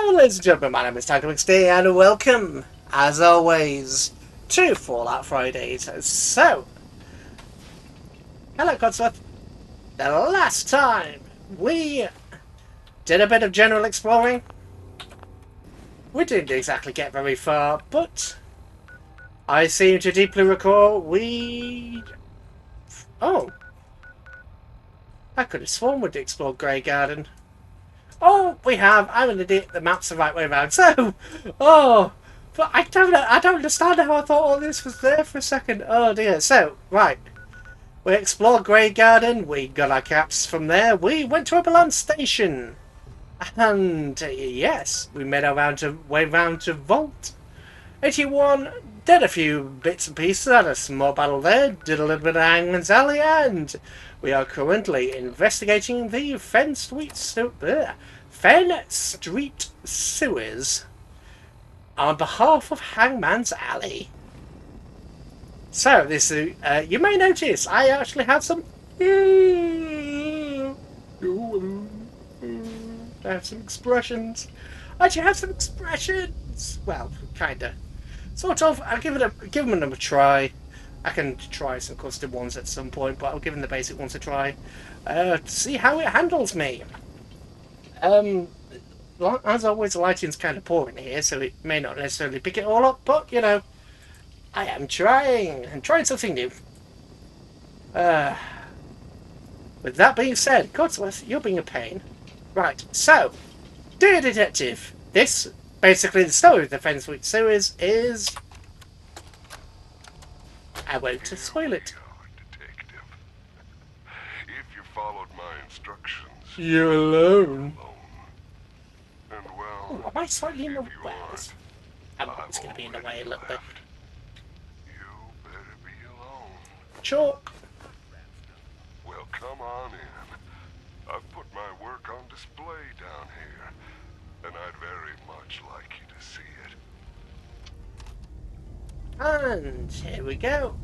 Hello, ladies and gentlemen, my name is TackleXD, and welcome, as always, to Fallout Fridays. So, hello, Codsworth. The last time we did a bit of general exploring, we didn't exactly get very far, but I seem to deeply recall we... Oh, I could have sworn we'd explored Grey Garden. Oh, we have. I'm an idiot. The map's the right way around. So, but I don't know. I don't understand how I thought all this was there for a second. Oh dear. So, right, we explored Grey Garden. We got our caps from there. We went to a balance station, and yes, we made our way round to Vault 81. Did a few bits and pieces. Had a small battle there. Did a little bit of Hangman's Alley, and we are currently investigating the Fen Street Sewers on behalf of Hangman's Alley. So this you may notice I actually have some. I have some expressions. I actually have some expressions. Well, kinda, sort of. I'll give them a try. I can try some custom ones at some point, but I'll give them the basic ones a try to see how it handles me. As always, the lighting's kind of poor in here, so it may not necessarily pick it all up, but, you know, I am trying. I'm trying something new. With that being said, Codsworth, you're being a pain. Right, so, dear detective, this, basically the story of the Fen Street Sewers is... I won't spoil it. Detective. If you followed my instructions, You're alone. and well, Ooh, am I slightly in the if you way? aren't, I'm always going to be in the way a little bit. you better be alone. Chalk. Well, come on in. I've put my work on display down here, and I'd very much like you to see it. And here we go.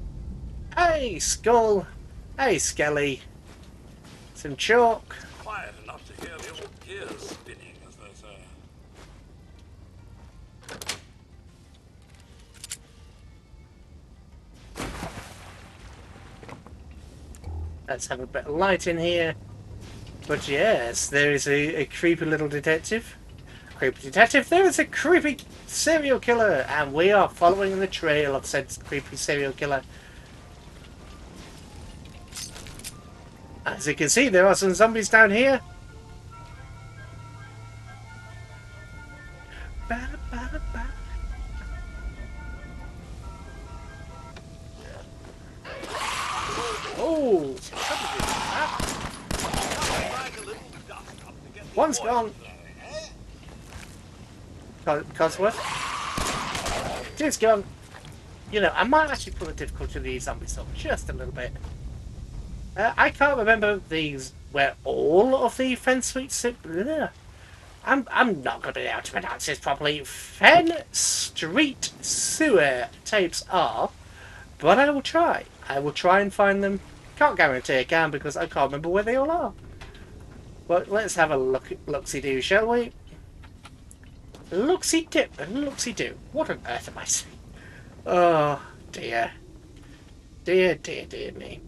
Hey, Skull. Hey, Skelly. Some chalk. Quiet enough to hear the old gears spinning, as they say. Let's have a bit of light in here. But yes, there is a creepy little detective. Creepy detective, there is a creepy serial killer, and we are following the trail of said creepy serial killer. As you can see, there are some zombies down here. Oh! One's gone. Codsworth. Two's gone. You know, I might actually put the difficulty of these zombies up just a little bit. I can't remember these where all of the Fen Street I'm not going to be able to pronounce this properly. Fen Street Sewer tapes are, but I will try. I will try and find them. Can't guarantee I can because I can't remember where they all are. But let's have a look-see-do, shall we? Look-see-do and look-see-do. What on earth am I saying? Oh, dear. Dear, dear, dear me.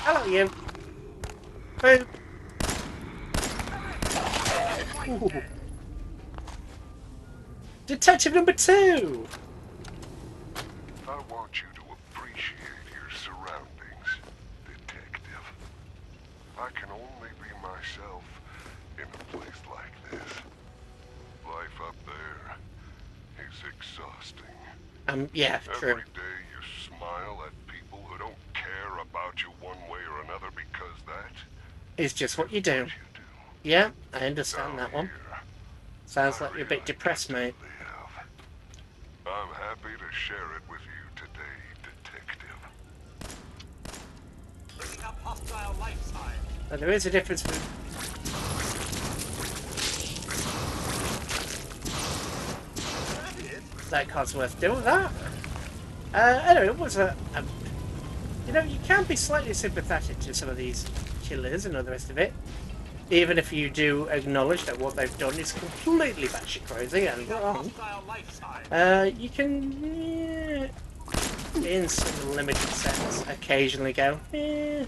Hello, you. Boop. Ooh. Detective number 2. I want you to appreciate your surroundings, detective. I can only be myself in a place like this. Life up there is exhausting. Yeah, true. Every day you smile at people who don't care about you one way or another because that It's just what you do. is what you do. Yeah, I understand Down that one. here, Sounds I like you're a bit really depressed, get to mate. live. I'm happy to share it with you today, detective. Bringing up hostile life sign. But there is a difference between... That Codsworth doing that? Anyway, it was you know, you can be slightly sympathetic to some of these killers and all the rest of it, even if you do acknowledge that what they've done is completely batshit crazy and wrong. You can, in some limited sense, occasionally go, eh.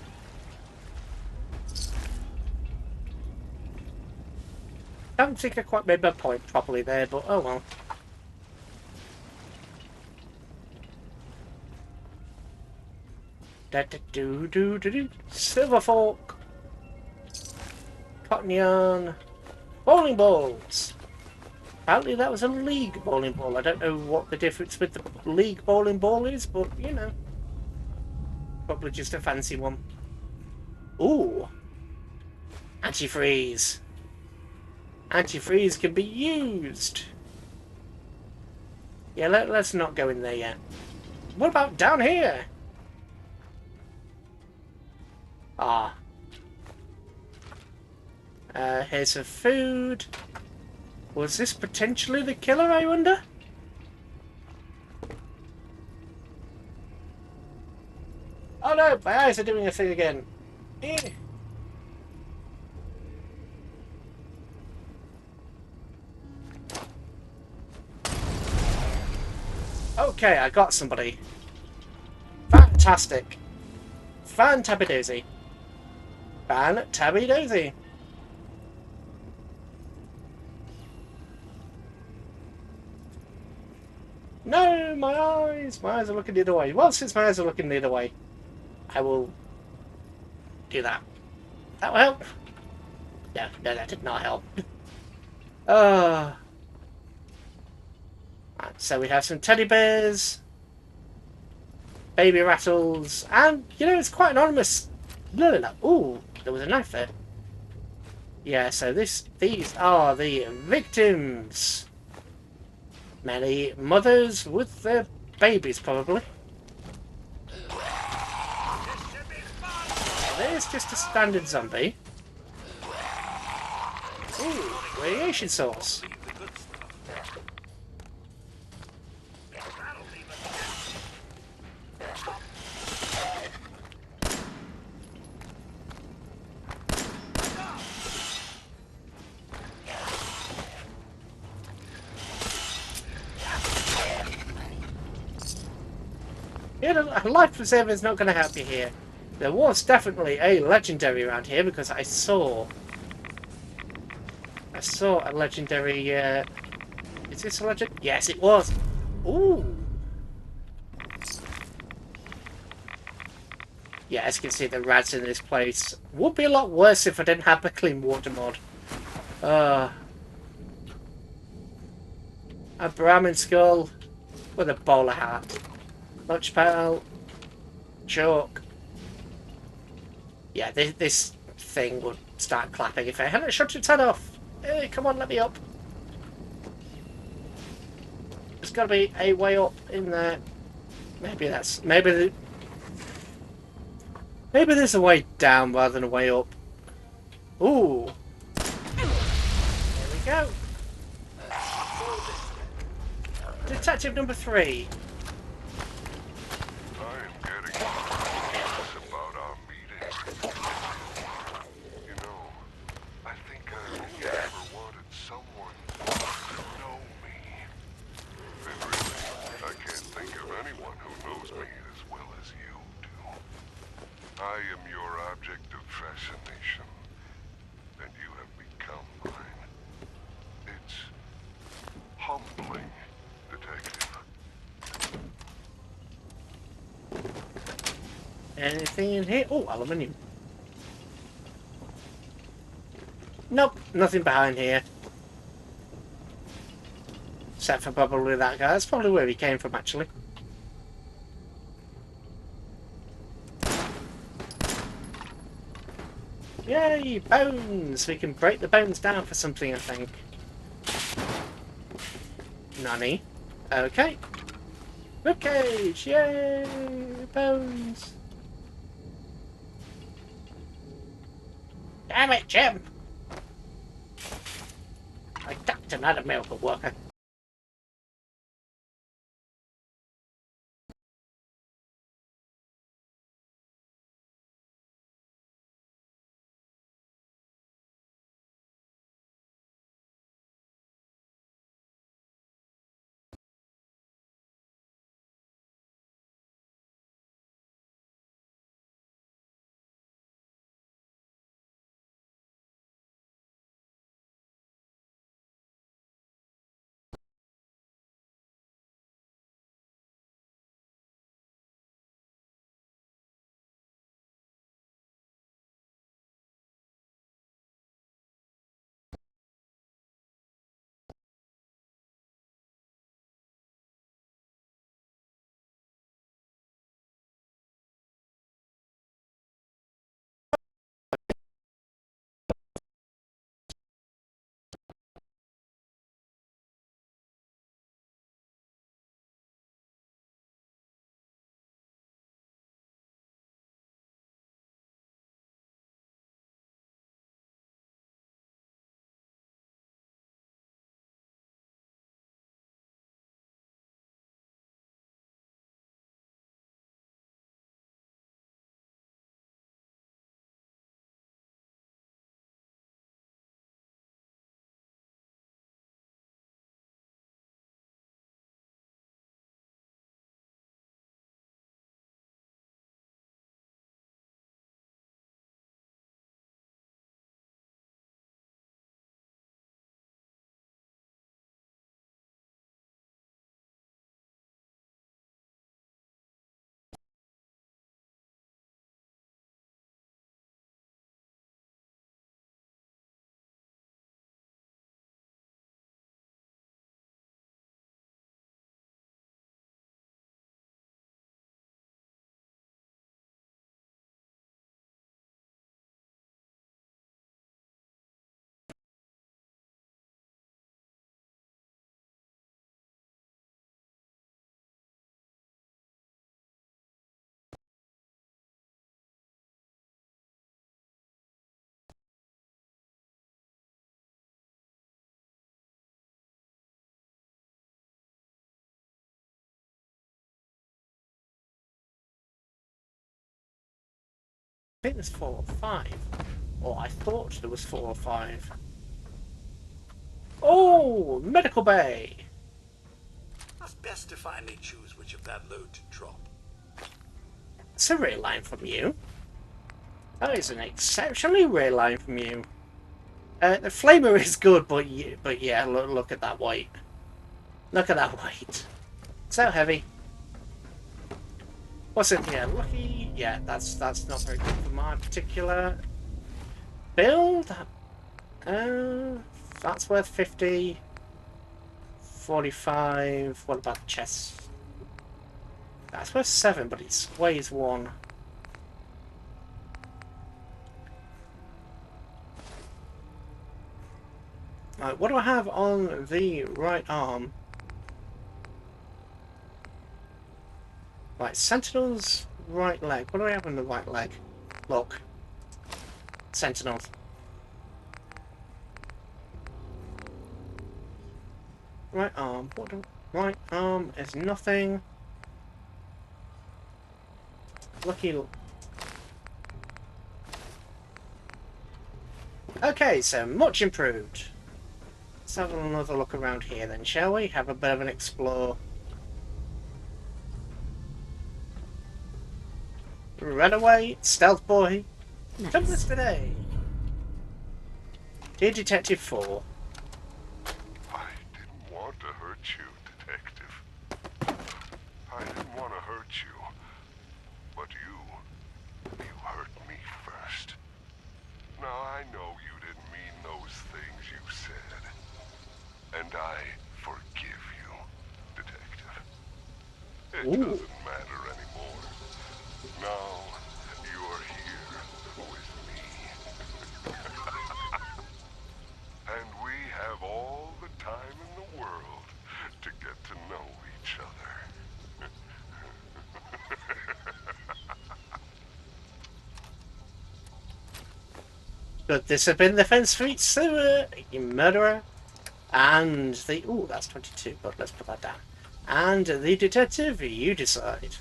I don't think I quite made my point properly there, but oh well. Da-da-do-do-do-do. Silver fork. Cotton yarn. Bowling balls. Apparently that was a league bowling ball. I don't know what the difference with the league bowling ball is, but you know. Probably just a fancy one. Ooh. Antifreeze. Antifreeze can be used. Yeah, let's not go in there yet. What about down here? Ah. Here's some food. Was this potentially the killer, I wonder? Oh no, my eyes are doing a thing again. Eh. Okay, I got somebody. Fantastic. Fan-tabby-dozy. Fan-tabby-dozy. No, my eyes! My eyes are looking the other way. Well, since my eyes are looking the other way, I will do that. That will help. No, that did not help. Right, so we have some teddy bears, baby rattles, and, you know, it's quite anonymous. No. Ooh, there was a knife there. Yeah, so these are the victims. Many mothers with their babies, probably. There's just a standard zombie. Ooh, radiation source. A life preserver is not going to help you here. There was definitely a legendary around here because I saw a legendary. Is this a legend? Yes, it was. Ooh. Yeah, as you can see, the rats in this place would be a lot worse if I didn't have the clean water mod. A Brahmin skull with a bowler hat. Lunch pail. Chalk. Yeah, this thing would start clapping if I hadn't shut its head off. Hey, come on, let me up. There's got to be a way up in there. Maybe there's a way down rather than a way up. Ooh. There we go. Detective number 3. I am your object of fascination, and you have become mine. It's humbling, Detective. Anything in here? Oh, aluminium. Nope, nothing behind here. Except for probably that guy. That's probably where he came from, actually. Yay, bones! We can break the bones down for something, I think. Nani? Okay. Ribcage! Yay! Bones! Damn it, Jim! I ducked another miracle worker. think there's 4 or 5. Or I thought there was 4 or 5. Oh, medical bay. It's best to finally choose which of that load to drop. It's a real line from you. That is an exceptionally rare line from you. The flamer is good, but yeah, look at that weight. Look at that weight. So heavy. What's in here? Lucky. Yeah, that's not very good for my particular build. That's worth 50. 45. What about the chest? That's worth 7, but it weighs 1. Right, what do I have on the right arm? Right, Sentinel's right leg. What do I have on the right leg? Look. Sentinels. Right arm. Right arm is nothing. Lucky. Okay, so much improved. Let's have another look around here then, shall we? Have a bit of an explore. Runaway, stealth boy. Nice. Come this today. Dear Detective 4. I didn't want to hurt you, Detective. I didn't want to hurt you. But you hurt me first. Now I know you didn't mean those things you said. And I forgive you, Detective. It Ooh. doesn't matter anymore. Now you're here with me. And we have all the time in the world to get to know each other. But this has been the Fen Street Sewer, you murderer. And the... Ooh, that's 22, but let's put that down. And the detective, you decide.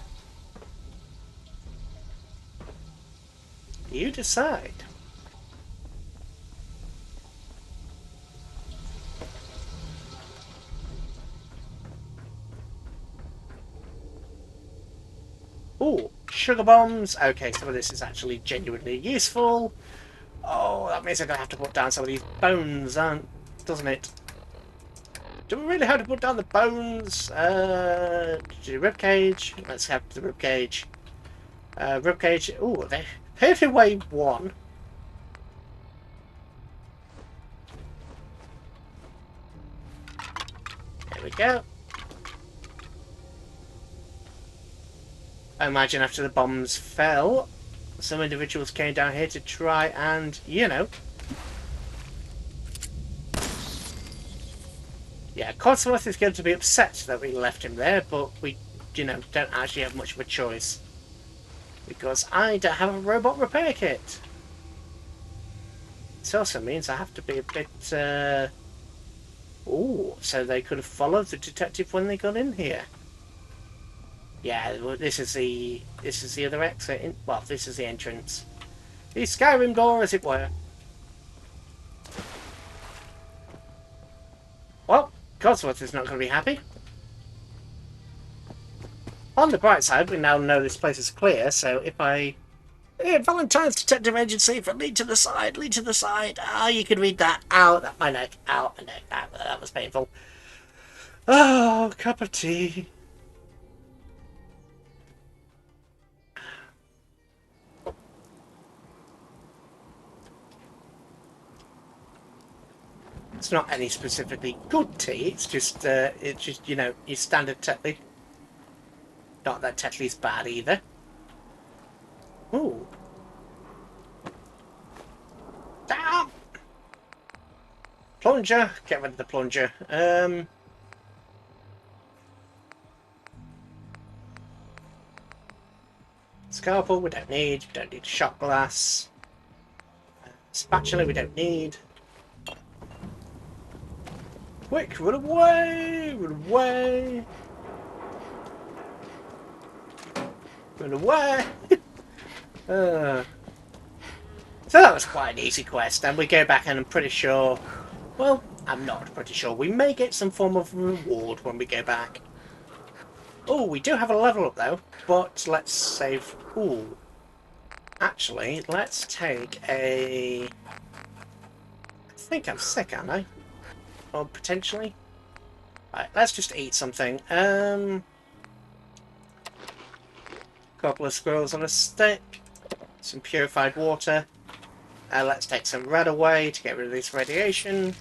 You decide. Ooh, sugar bombs. Okay, some of this is actually genuinely useful. Oh, that means I'm going to have to put down some of these bones, doesn't it? Do we really have to put down the bones? Do ribcage. Let's have the ribcage. Ribcage. Ooh, they only weigh 1. There we go. I imagine after the bombs fell, some individuals came down here to try and, you know... Yeah, Codsworth is going to be upset that we left him there, but we, you know, don't actually have much of a choice. Because I don't have a robot repair kit. It also means I have to be a bit, Ooh, so they could have followed the detective when they got in here. Yeah, well, this is the other exit. Well, this is the entrance. The Skyrim door, as it were. Well, Codsworth is not going to be happy. On the bright side, we now know this place is clear, so if I... Valentine's Detective Agency, for lead to the side, lead to the side. Ah, you can read that. Ow, that my neck. Ow, my neck. That was painful. Oh, cup of tea. It's not any specifically good tea. It's just you know, your standard Tetley. Not that Tetley's bad either. Ooh. Damn! Plunger. Get rid of the plunger. Scalpel we don't need. We don't need shot glass. Spatula we don't need. Quick, run away! Run away! Run away! So that was quite an easy quest, and we go back and I'm pretty sure... Well, I'm not pretty sure. We may get some form of reward when we go back. Oh, we do have a level up though, but let's save... Ooh. Actually, let's take a... I think I'm sick, aren't I? Or potentially? Right, let's just eat something. Couple of squirrels on a stick. Some purified water. Let's take some red away to get rid of this radiation.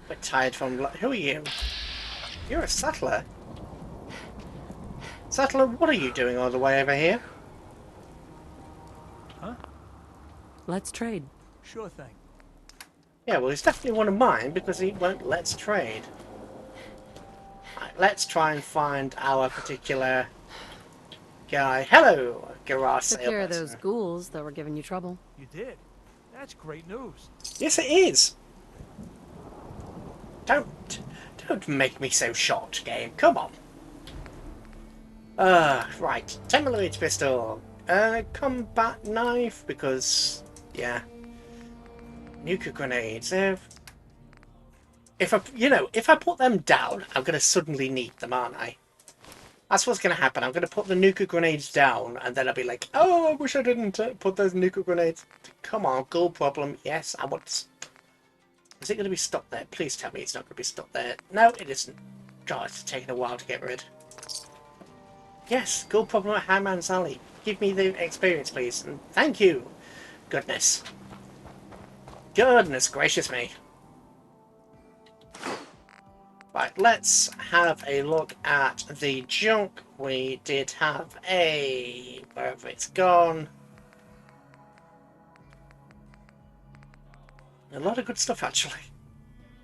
Bit tired from... Who are you? You're a settler. Settler, what are you doing all the way over here? Huh? Let's trade. Sure thing. Yeah, well, he's definitely one of mine because he won't let's trade. Right, let's try and find our particular guy. Hello, garage Took care of salesperson. those ghouls that were giving you trouble. You did? That's great news. Yes, it is. Don't make me so shocked, game. Come on. Right. 10mm pistol. Combat knife because, yeah. Nuka grenades. If I put them down, I'm gonna suddenly need them, aren't I? That's what's gonna happen. I'm gonna put the nuka grenades down, and then I'll be like, "Oh, I wish I didn't put those nuka grenades." Come on, goal problem. Yes, I want. Is it gonna be stopped there? Please tell me it's not gonna be stopped there. No, it isn't. God, it's taking a while to get rid. Yes, goal problem at Hammond's Alley. Give me the experience, please, and thank you. Goodness. Goodness gracious me. Right, let's have a look at the junk. We did have a... wherever it's gone. A lot of good stuff, actually.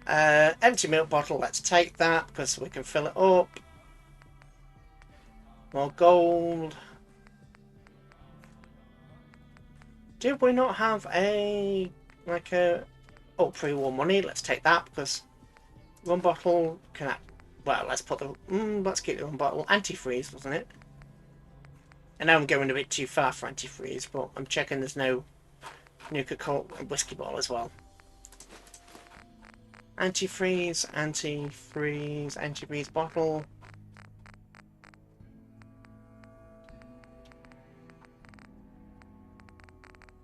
Empty milk bottle, let's take that, because we can fill it up. More gold. Did we not have a... like a... oh, pre-war money, let's take that, because... one bottle can I, well, let's put the let's keep the one bottle. Antifreeze, wasn't it? I know I'm going a bit too far for antifreeze, but I'm checking there's no Nuka Cola and whiskey bottle as well. Antifreeze bottle.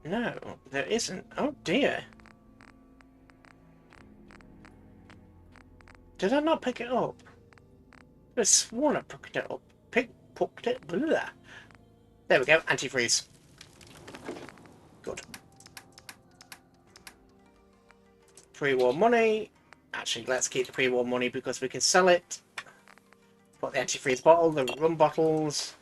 No, there isn't. Oh dear. Did I not pick it up? I sworn I picked it up. Picked it. Blah. There we go. Antifreeze. Good. Pre-war money. Actually, let's keep the pre-war money because we can sell it. Put the antifreeze bottle, the rum bottles.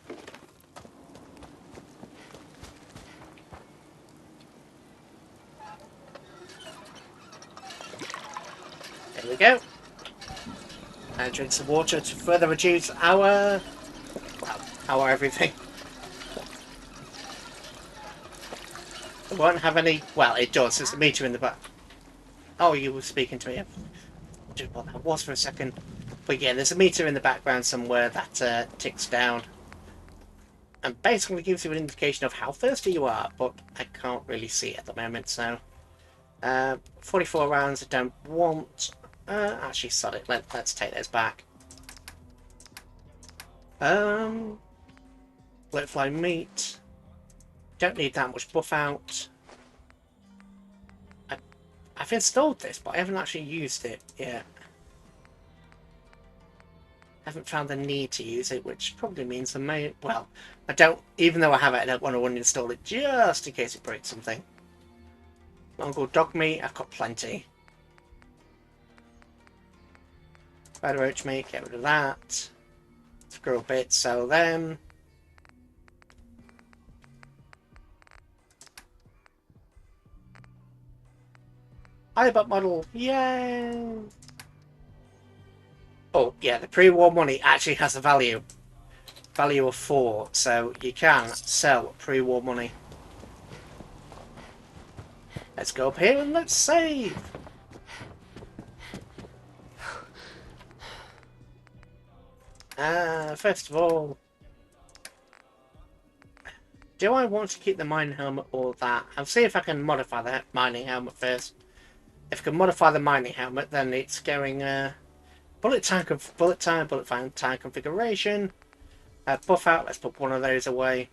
There we go. And drink some water to further reduce our... well, our everything. It won't have any... well, it does. There's a meter in the back. Oh, you were speaking to me. I don't know what that was for a second. But yeah, there's a meter in the background somewhere that ticks down. And basically gives you an indication of how thirsty you are. But I can't really see it at the moment, so... 44 rounds I don't want... actually, sod it. Let's take those back. Let fly meat. Don't need that much buff out. I've installed this, but I haven't actually used it yet. I haven't found the need to use it, which probably means I may... well, I don't... even though I have it, I don't want to uninstall it just in case it breaks something. Mongol dog meat, I've got plenty. Spider roach meat, get rid of that. Squirrel bits, sell them. iBot model, yay! Oh, yeah, the pre-war money actually has a value. Value of 4, so you can sell pre-war money. Let's go up here and let's save! First of all, do I want to keep the mining helmet or that? I'll see if I can modify the mining helmet first. If I can modify the mining helmet, then it's going bullet time configuration. Buff out. Let's put one of those away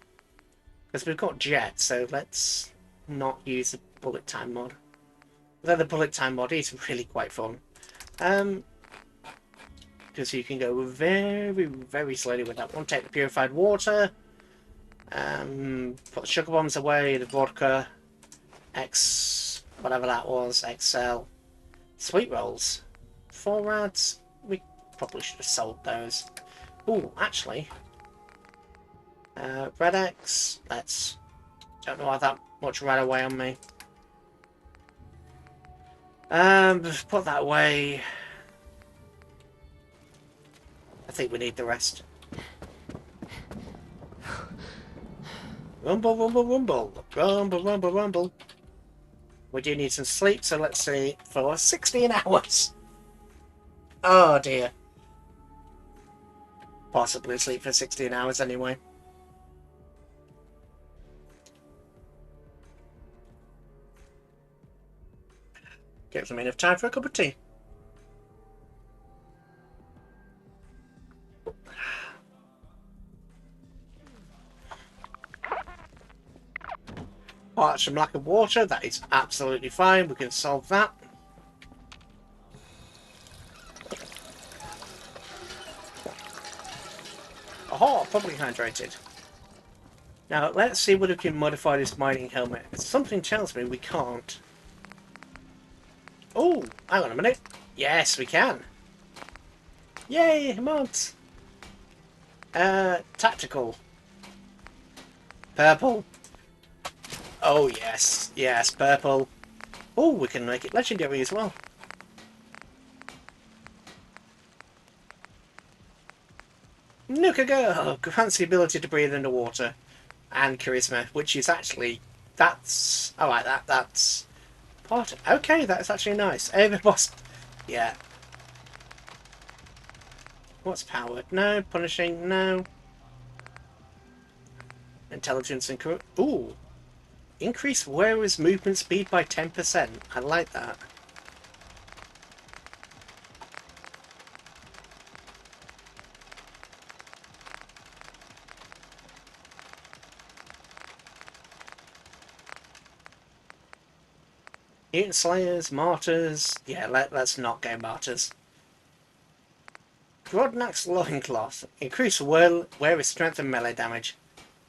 because we've got jet. So let's not use the bullet time mod. Although the bullet time mod is really quite fun. Because you can go very slowly with that one. Take the purified water. Put the sugar bombs away. The vodka. Whatever that was. XL. Sweet rolls. 4 rads. We probably should have sold those. Oh, actually. Red X. Let's. Don't know why that much red away on me. Put that away. I think we need the rest. Rumble, rumble, rumble. Rumble, rumble, rumble. We do need some sleep, so let's see. For 16 hours. Oh dear. Possibly sleep for 16 hours anyway. Gives me enough time for a cup of tea. Parts from lack of water, that is absolutely fine. We can solve that. Oh, probably hydrated. Now, let's see what we can modify this mining helmet. Something tells me we can't. Oh, hang on a minute. Yes, we can. Yay, mods. Tactical. Purple. Oh, yes. Yes, purple. Oh, we can make it legendary as well. Nuka Girl grants the ability to breathe underwater. And charisma, which is actually... That's... Alright, that's... Part... Okay, that's actually nice. Overboss... Yeah. What's powered? No. Punishing? No. Intelligence and... Ooh. Increase wearer's movement speed by 10%. I like that. Mutant Slayers, Martyrs... Yeah, let's not go Martyrs. Grodnak's Loincloth. Increase wearer's strength and melee damage.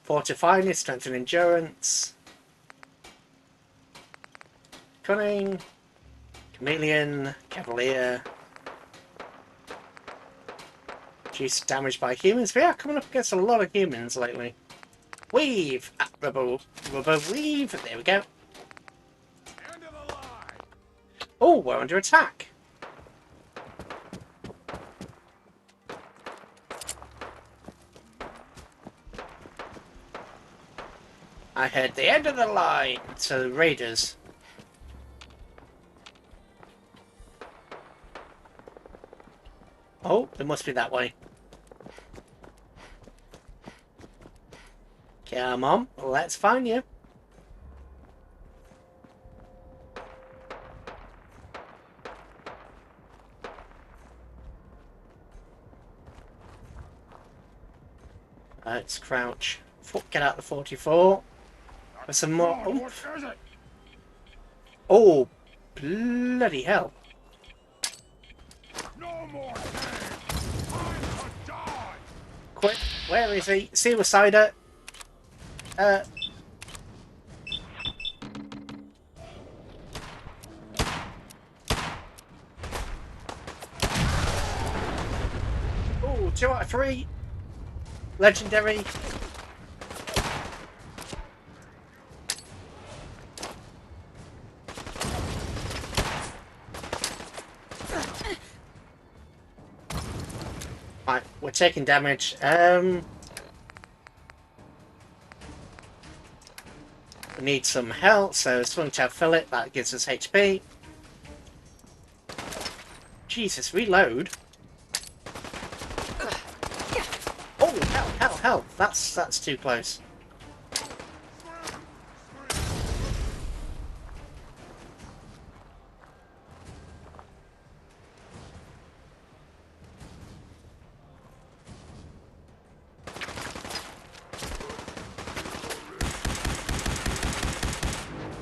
Fortifying, strength and endurance. Cunning. Chameleon. Cavalier. Reduce damage by humans. We are coming up against a lot of humans lately. Weave! Rubber weave. There we go. Oh, we're under attack. I heard the end of the line. So the raiders. Oh, it must be that way. Come on, let's find you. Let's crouch. Get out the 44. There's some more. Oh, bloody hell. No more die. Quick, where is he? Suicider. Oh, 2 out of 3. Legendary. Right, we're taking damage. We need some health, so swing tab fillet, that gives us HP. Jesus, reload. Oh, hell. That's too close.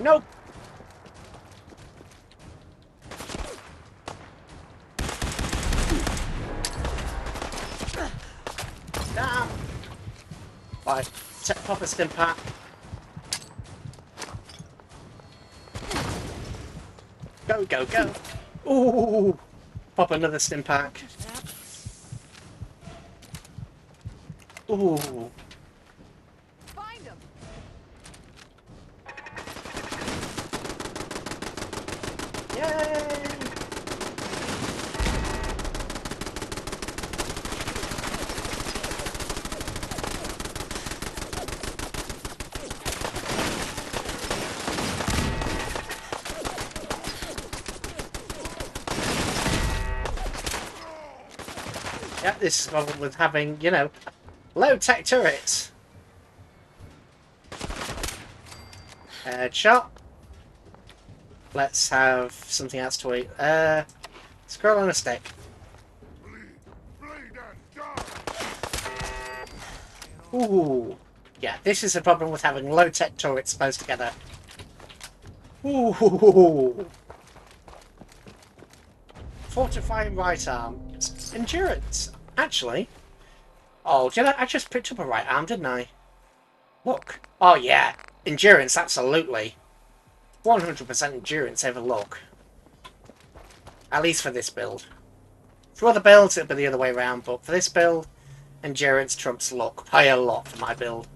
Nope. Damn. Right, pop a stim pack. Go, go, go. Ooh. Pop another stim pack. Ooh. Find him. Yay! Yeah, this is the problem with having, you know, low-tech turrets. Headshot. Let's have something else to eat. Scroll on a stick. Ooh. Yeah, this is the problem with having low-tech turrets close together. Ooh. Fortifying right arm. Endurance. Actually. Oh, I just picked up a right arm, didn't I? Look. Oh, yeah. Endurance, absolutely. 100% endurance over luck. At least for this build. For other builds, it'll be the other way around, but for this build, endurance trumps luck by a lot for my build.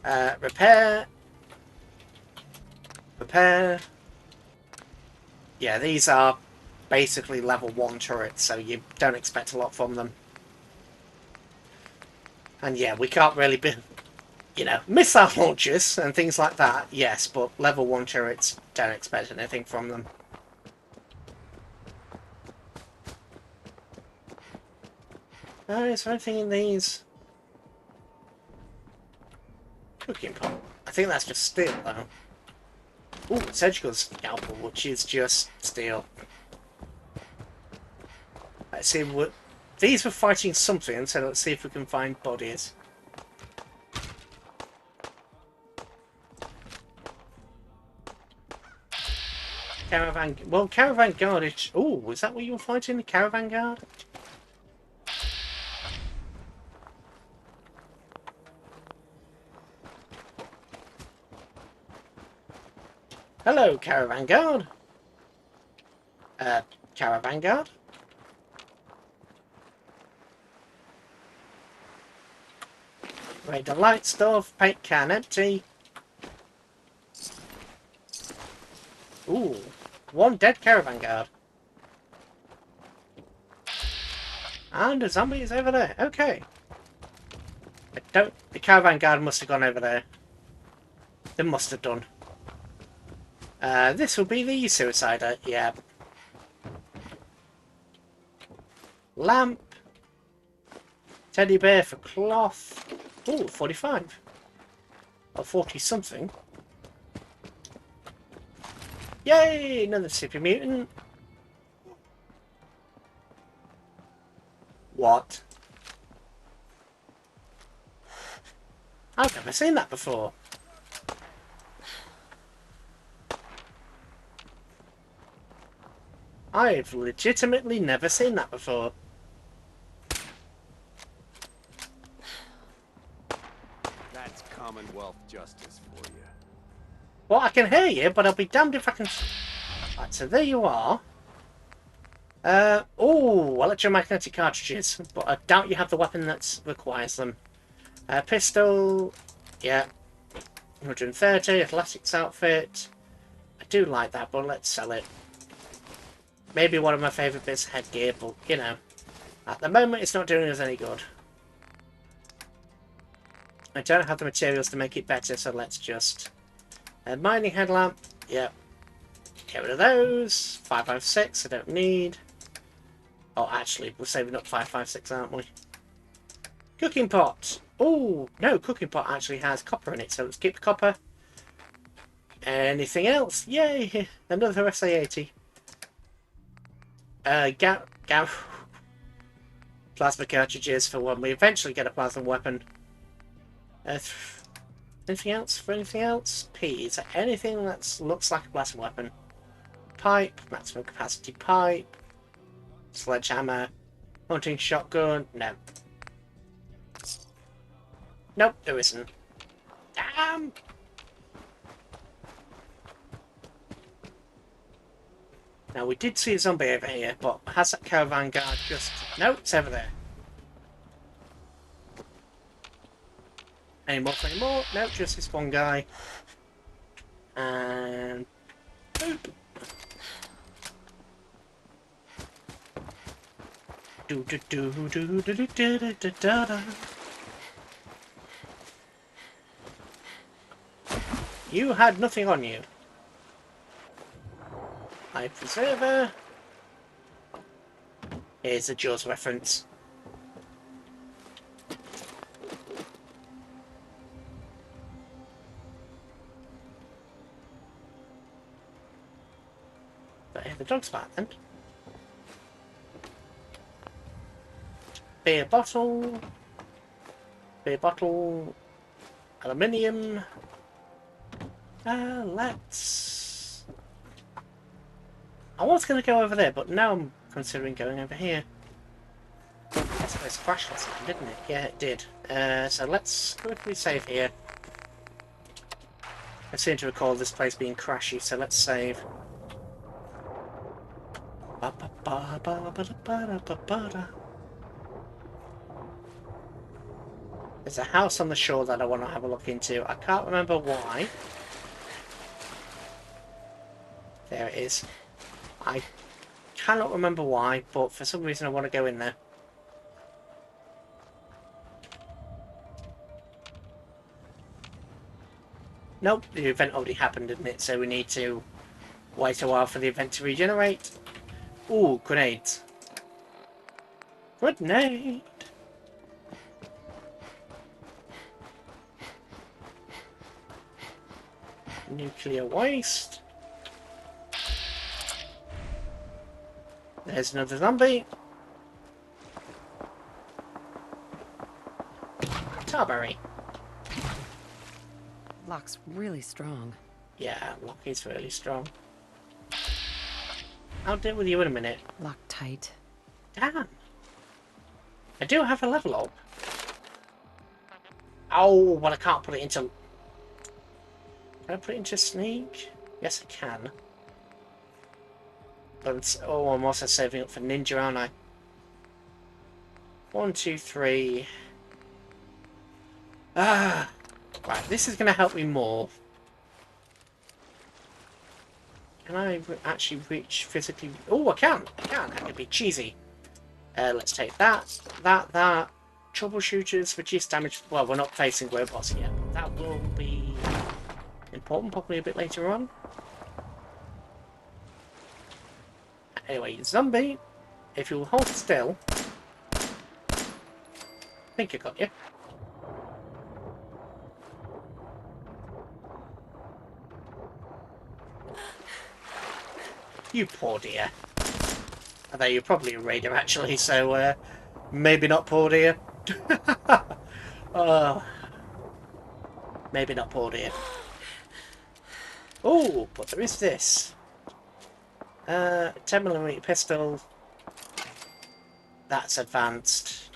Repair. Repair. Yeah, these are basically level 1 turrets, so you don't expect a lot from them. And yeah, we can't really be... You know, missile launchers and things like that, yes, but level 1 turrets, don't expect anything from them. Is there anything in these? Cooking pot. I think that's just steel, though. Ooh, surgical scalpel, which is just steel. Let's see what... These were fighting something, so let's see if we can find bodies. Caravan... Well, Caravan Guard is... Ooh, is that what you were fighting? The Caravan Guard? Hello, Caravan Guard. Caravan Guard? Wait, the light stuff, paint can empty. Ooh, 1 dead Caravan Guard. And a zombie is over there. Okay. The Caravan Guard must have gone over there. They must have done. This will be the Suicider, yeah. Lamp. Teddy bear for cloth. Ooh, 45. Or 40 something. Yay! Another Supermutant. What? I've never seen that before. I've legitimately never seen that before. That's Commonwealth justice for you. Well, I can hear you, but I'll be damned if I can... Right, so there you are. Oh, electromagnetic cartridges, but I doubt you have the weapon that requires them. Pistol, yeah, 130, athletics outfit. I do like that, but let's sell it. Maybe one of my favourite bits of headgear, but, you know, at the moment it's not doing us any good. I don't have the materials to make it better, so let's just... mining headlamp, yep. Get rid of those. 556, I don't need. Oh, actually, we're saving up 556, aren't we? Cooking pot. Oh, no, cooking pot actually has copper in it, so let's keep the copper. Anything else? Yay! Another SA-80. Plasma cartridges for when we eventually get a plasma weapon. Anything else? For anything else? P. Is there anything that looks like a blasting weapon? Pipe. Maximum capacity pipe. Sledgehammer. Hunting shotgun. No. Nope, there isn't. Damn! Now, we did see a zombie over here, but has that caravan guard just... No, it's over there. Any more for any more? No, just this one guy. And... boop! Do do do do do do do do do do. You had nothing on you. Life preserver. Here's a Jaws reference. But here the dog's back then. Beer bottle. Beer bottle. Aluminium. Let's... I was going to go over there, but now I'm considering going over here. I suppose it crashed last time, didn't it? Yeah, it did. So let's quickly save here. I seem to recall this place being crashy, so let's save. There's a house on the shore that I want to have a look into. I can't remember why. There it is. I cannot remember why, but for some reason I want to go in there. Nope, the event already happened, didn't it? So we need to wait a while for the event to regenerate. Ooh, grenades. Grenade! Nuclear waste. There's another zombie. Tarberry. Lock's really strong. Yeah, lock is really strong. I'll deal with you in a minute. Lock tight. Damn. I do have a level up. Oh, but I can't put it into... Can I put it into sneak? Yes, I can. But it's... Oh, I'm also saving up for ninja, aren't I? 1, 2, 3... Ah! Right, this is going to help me more. Can I actually reach physically... Oh, I can! I can! I can be cheesy. Let's take that, that. Troubleshooters, reduce damage... Well, we're not facing robots yet, but that will be important probably a bit later on. Anyway, zombie, if you'll hold still... I think I got you. You poor dear. Although you're probably a raider actually, so maybe not poor dear. Maybe not poor dear. Oh, but there is this. 10mm pistol. That's advanced.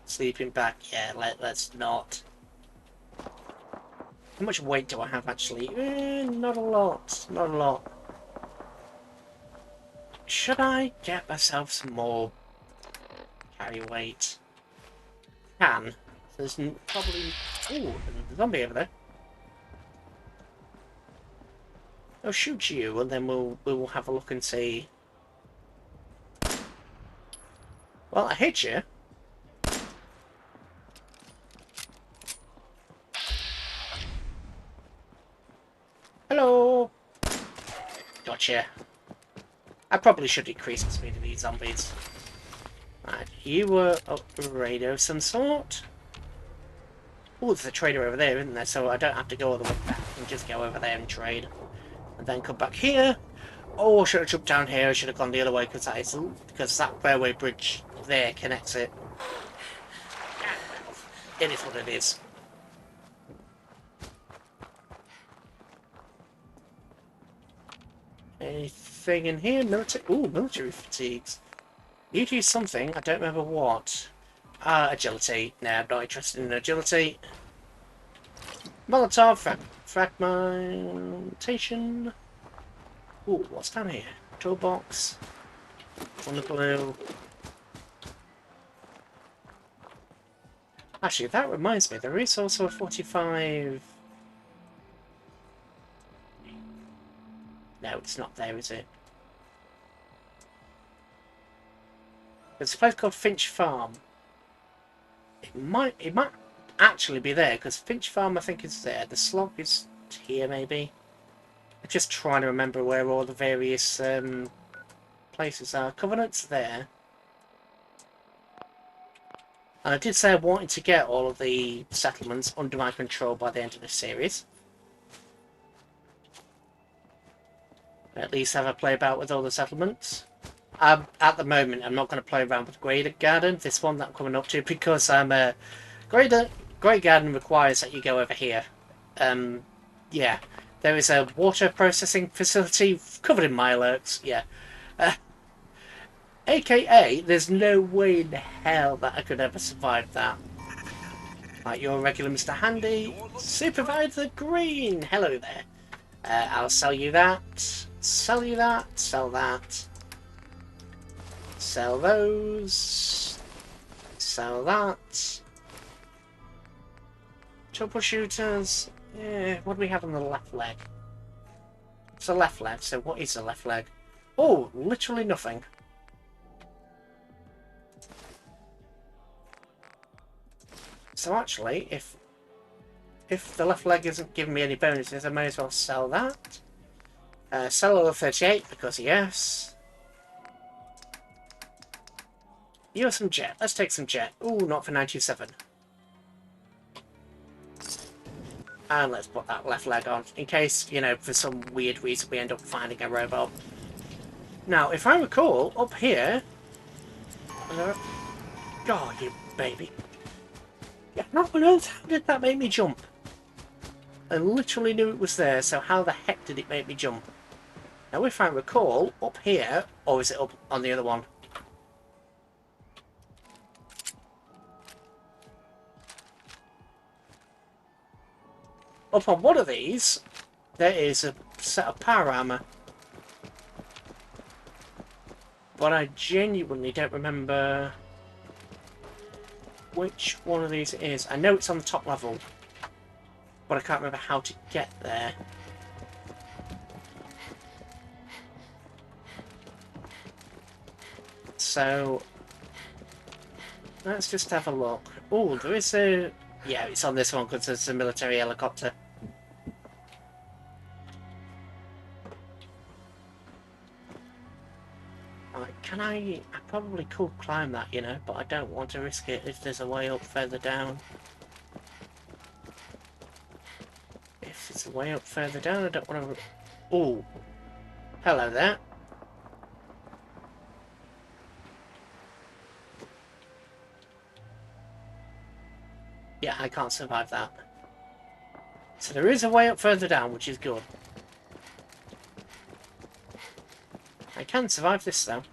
Sleeping bag. Yeah, let's not. How much weight do I have actually? Not a lot. Not a lot. Should I get myself some more carry weight? Can. There's probably... Ooh, there's a zombie over there. I'll shoot you and then we'll have a look and see. Well, I hit you. Hello! Gotcha. I probably should decrease the speed of these zombies. Right, you were a raider of some sort. Oh, there's a trader over there, isn't there? So I don't have to go all the way back. I can just go over there and trade. And then come back here. Oh, I should have jumped down here. I should have gone the other way because that railway bridge there connects it. It is what it is. Anything in here? Military? Ooh, military fatigues. You'd use something, I don't remember what. Agility. No, I'm not interested in agility. Molotov, fragmentation. Ooh, what's down here? Toolbox. On the blue. Actually, that reminds me, there is also a 45... No, it's not there, is it? There's a place called Finch Farm. It might actually be there, because Finch Farm I think is there. The slog is here, maybe. I'm just trying to remember where all the various places are. Covenant's there. And I did say I wanted to get all of the settlements under my control by the end of this series. At least have a play about with all the settlements. At the moment, I'm not going to play around with Grey Garden, this one that I'm coming up to, because Grey Garden requires that you go over here. Yeah, there is a water processing facility covered in mirelurks, yeah. AKA, there's no way in hell that I could ever survive that. Like your regular Mr. Handy, Supervisor Green, hello there. I'll sell you that, sell you that, sell that. Sell those. Sell that. Troubleshooters. Yeah, what do we have on the left leg? It's the left leg, so what is the left leg? Oh, literally nothing. So actually, if the left leg isn't giving me any bonuses, I may as well sell that. Sell all the 38 because yes. You have some jet. Let's take some jet. Ooh, not for 97. And let's put that left leg on, in case, you know, for some weird reason we end up finding a robot. Now, if I recall, up here... Oh, you baby. Yeah, not on earth, how did that make me jump? I literally knew it was there, so how the heck did it make me jump? Now, if I recall, up here... Or is it up on the other one? Up on one of these, there is a set of power armor. But I genuinely don't remember which one of these it is. I know it's on the top level, but I can't remember how to get there. So, let's just have a look. Oh, there is a... Yeah, it's on this one because it's a military helicopter. Can I probably could climb that, you know, but I don't want to risk it if there's a way up further down. If it's a way up further down, I don't want to... Oh, hello there. Yeah, I can't survive that. So there is a way up further down, which is good. I can survive this though.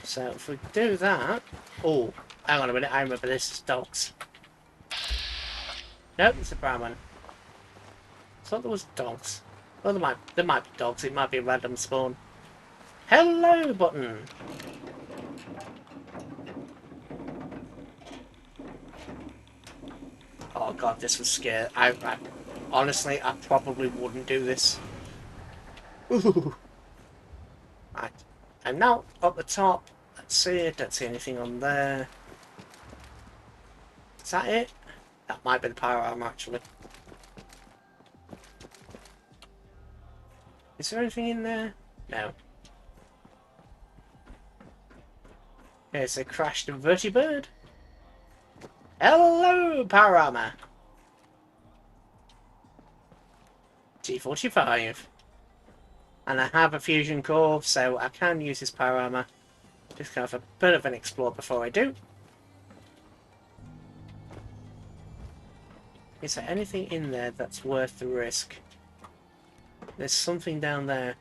So if we do that... Oh, hang on a minute, I remember this is dogs. Nope, it's a brown one. I thought there was dogs. Well, there might be dogs, it might be a random spawn. Hello button! Oh god, this was scary. Honestly, I probably wouldn't do this. Ooh. Right. I'm now up the top. Let's see, I don't see anything on there. Is that it? That might be the power arm actually. Is there anything in there? No. Okay, so crashed invertibird. Hello, power armor. T45. And I have a fusion core, so I can use this power armor. Just gonna have a bit of an explore before I do. Is there anything in there that's worth the risk? There's something down there.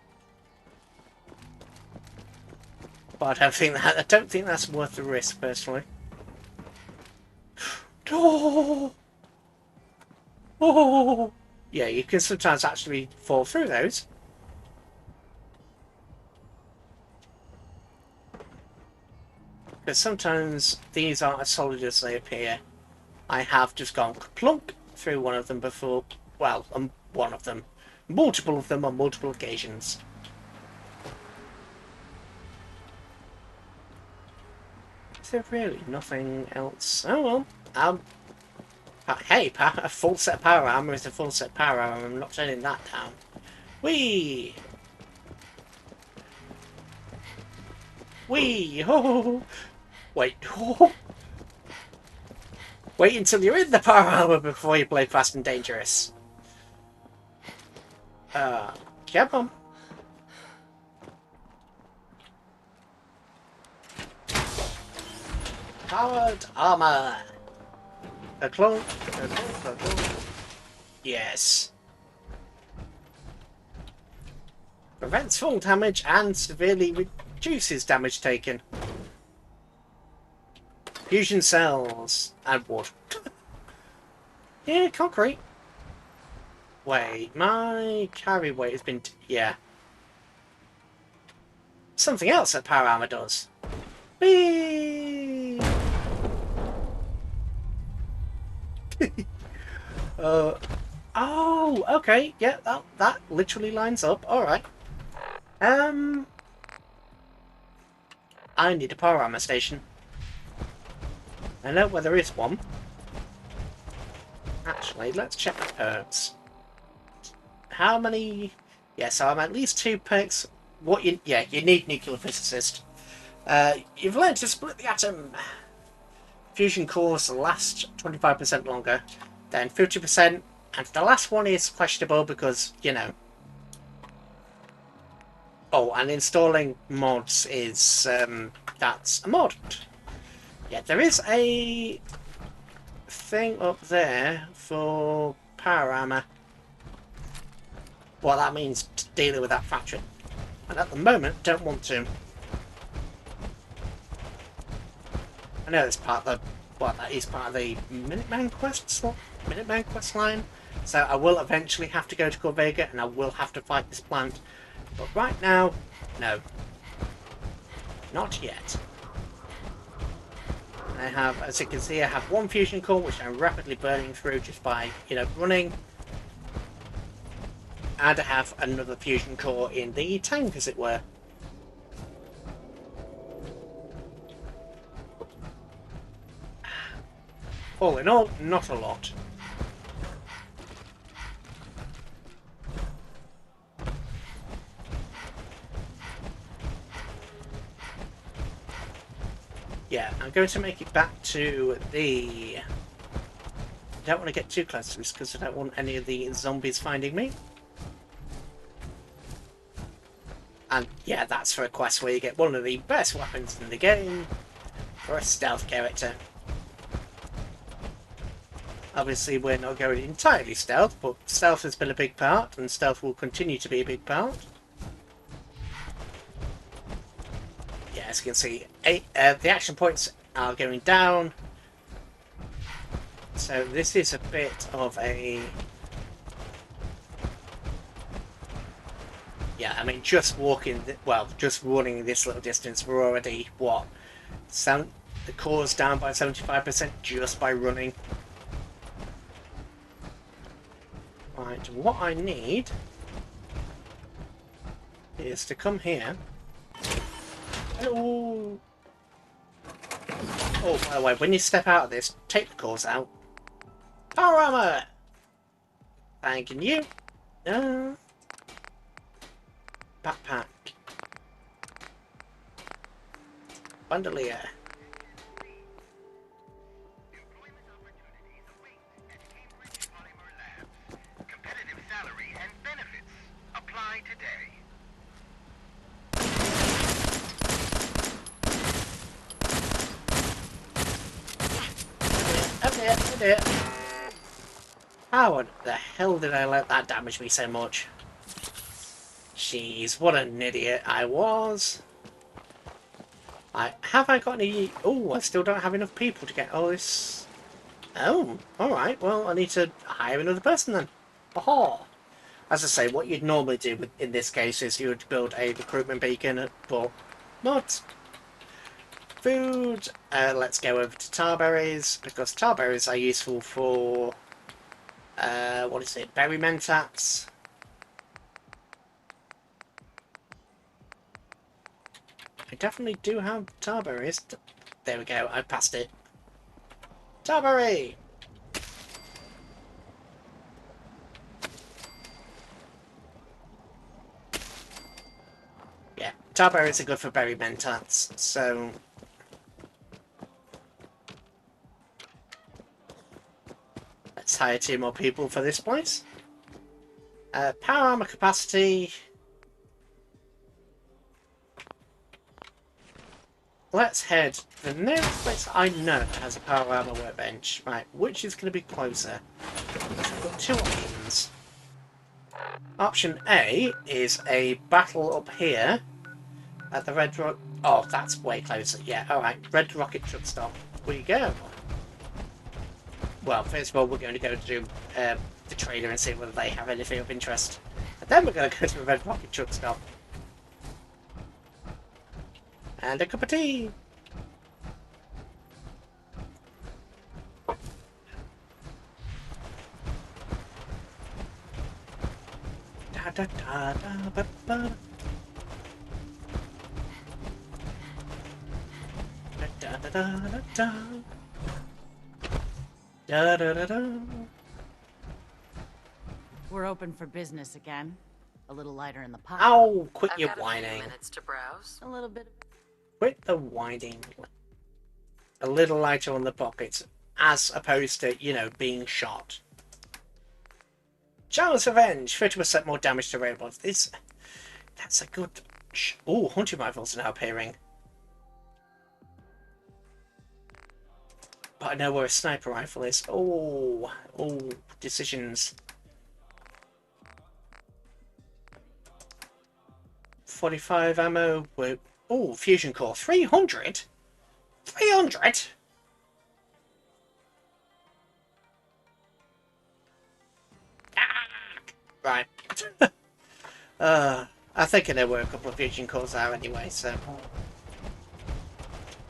But I don't think that's worth the risk, personally. Oh! Oh! Yeah, you can sometimes actually fall through those. But sometimes these aren't as solid as they appear. I have just gone plunk through one of them before. Well, one of them. Multiple of them on multiple occasions. Is there really nothing else? Oh well. Hey, a full set of power armor is a full set of power armor. I'm not turning that down. Whee! Whee! Oh! Wait. Oh! Wait until you're in the power armor before you play Fast and Dangerous. Come on. Powered armor. A clone. A clone. Yes. Prevents full damage and severely reduces damage taken. Fusion cells and wood. Yeah, concrete. Wait, my carry weight has been... yeah. Something else that power armor does. Whee! Oh, okay. Yeah, that literally lines up. Alright. I need a power armor station. I know where there is one. Actually, let's check the perks. How many... yeah, so I'm at least 2 perks. Yeah, you need nuclear physicist. You've learned to split the atom. Fusion cores last 25% longer. Then 50%. And the last one is questionable because, you know. Oh, and installing mods is... that's a mod. Yeah, there is a thing up there for power armor. Well, that means dealing with that faction. And at the moment, don't want to. I know it's part of the... well, that is part of the Minuteman quest line. So I will eventually have to go to Corvega and I will have to fight this plant. But right now, no. Not yet. I have, as you can see, I have one fusion core which I'm rapidly burning through just by, you know, running. And I have another fusion core in the tank, as it were. All in all, not a lot. Yeah, I'm going to make it back to the... I don't want to get too close to this because I don't want any of the zombies finding me. And yeah, that's for a quest where you get one of the best weapons in the game for a stealth character. Obviously we're not going entirely stealth, but stealth has been a big part and stealth will continue to be a big part. Yeah, as you can see, the action points are going down. So this is a bit of a... yeah, I mean, just walking, well, just running this little distance, we're already, what, the core's down by 75% just by running. Right, what I need is to come here. Oh, by the way, when you step out of this, take the cores out. Power armor! Thanking you. Backpack. Bandolier. Competitive salary and benefits. Apply today. Oh dear. How the hell did I let that damage me so much? Jeez, what an idiot I was. Have I got any... Oh, I still don't have enough people to get all this... Oh, alright. Well, I need to hire another person then. Aha! As I say, what you'd normally do in this case is you would build a recruitment beacon, but not. Food. Let's go over to tarberries, because tarberries are useful for... what is it? Berry mentats. I definitely do have tarberries. There we go, I passed it. Tarberry! Yeah, tarberries are good for berry mentats, so... Let's hire 2 more people for this place. Power armor capacity... Let's head to the nearest place I know that has a power armor workbench. Right, which is going to be closer? I've got 2 options. Option A is a battle up here at the Red Rock. Oh, that's way closer. Yeah, alright. Red Rocket Truck Stop. Where you go? Well, first of all, we're going to go to the trader and see whether they have anything of interest. And then we're going to go to the Red Rocket Truck Stop. And a cup of tea! Da da da da ba ba. Da da da da da. Da da da da. We're open for business again. A little lighter in the pocket. Ow! Quit I've your got a few whining. minutes to browse. A little bit. Quit the whining. A little lighter on the pockets, as opposed to, you know, being shot. Charles Revenge, 30% more damage to robots. That's a good... Oh, hunting rifles are now appearing. But I know where a sniper rifle is. Oh, decisions. 45 ammo. Oh, fusion core. 300? 300? Right. I think I know where a couple of fusion cores are anyway, so...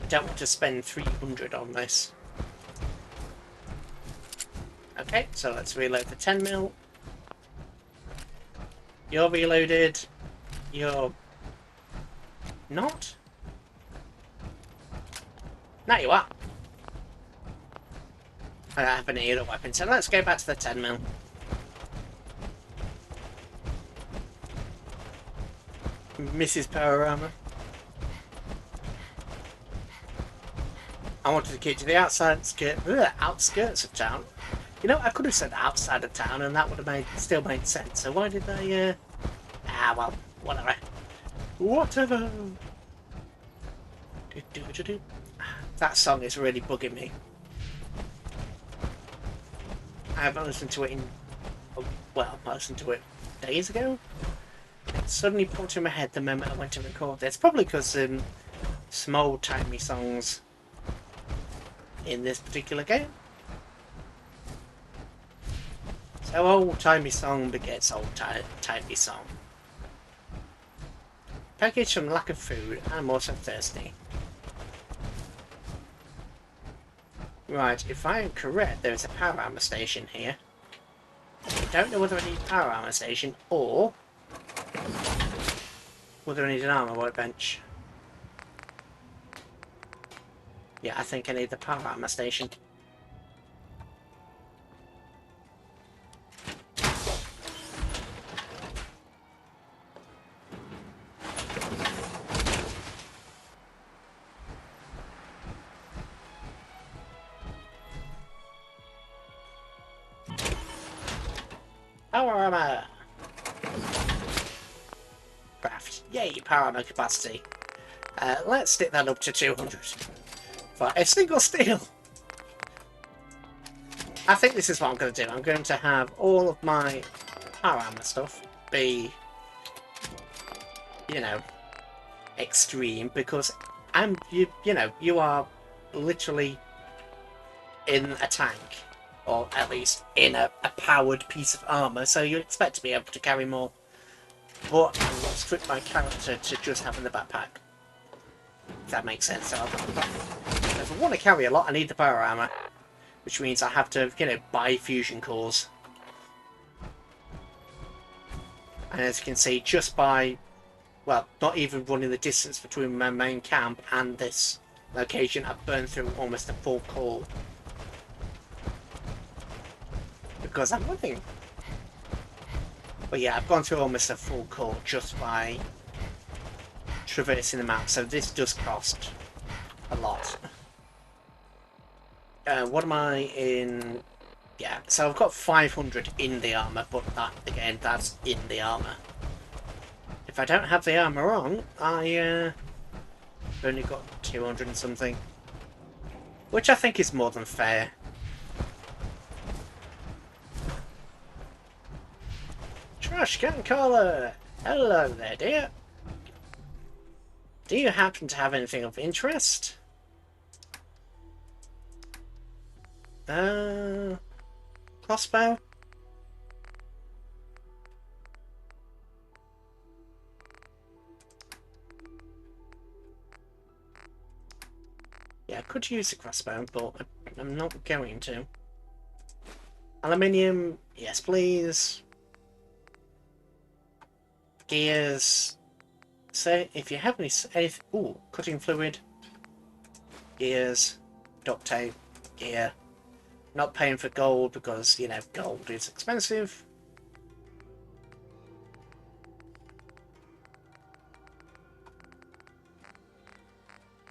I don't want to spend 300 on this. Okay, so let's reload the 10mm. You're reloaded. You're... not? Now you are. I don't have any other weapons, so let's go back to the 10mm. Mrs. Power Armor. I wanted to keep to the outskirts of town. You know, I could have said outside of town, and that would have still made sense. So why did I? Well, whatever. Whatever. That song is really bugging me. I haven't listened to it in... Well, I listened to it days ago. It suddenly popped in my head the moment I went to record this. Probably because some old-timey songs in this particular game. So old-timey song begets old-timey song. Package from lack of food. I'm also thirsty. Right, if I am correct, there is a power armor station here. I don't know whether I need a power armor station or whether I need an armor workbench. Yeah, I think I need the power armor station. Power armor! Craft. Yay, power armor capacity. Let's stick that up to 200. For a single steel! I think this is what I'm going to do. I'm going to have all of my power armor stuff be, you know, extreme, because And you know, you are literally in a tank, or at least in a powered piece of armour, so you expect to be able to carry more. But I will strip my character to just having the backpack. If that makes sense. So if I want to carry a lot, I need the power armour, which means I have to, you know, buy fusion cores. And as you can see, just by, well, not even running the distance between my main camp and this location, I've burned through almost a full core. Because I'm running. But yeah, I've gone through almost a full core just by traversing the map, so this does cost a lot. What am I in? Yeah, so I've got 500 in the armour, but that, again, that's in the armour. If I don't have the armour on, I've only got 200 and something. Which I think is more than fair. Trash can caller! Hello there, dear. Do you happen to have anything of interest? Crossbow? Yeah, I could use a crossbow, but I'm not going to. Aluminium, yes please. Gears. So, if you have any ooh, cutting fluid. Gears. Duct tape. Gear. Not paying for gold because, you know, gold is expensive.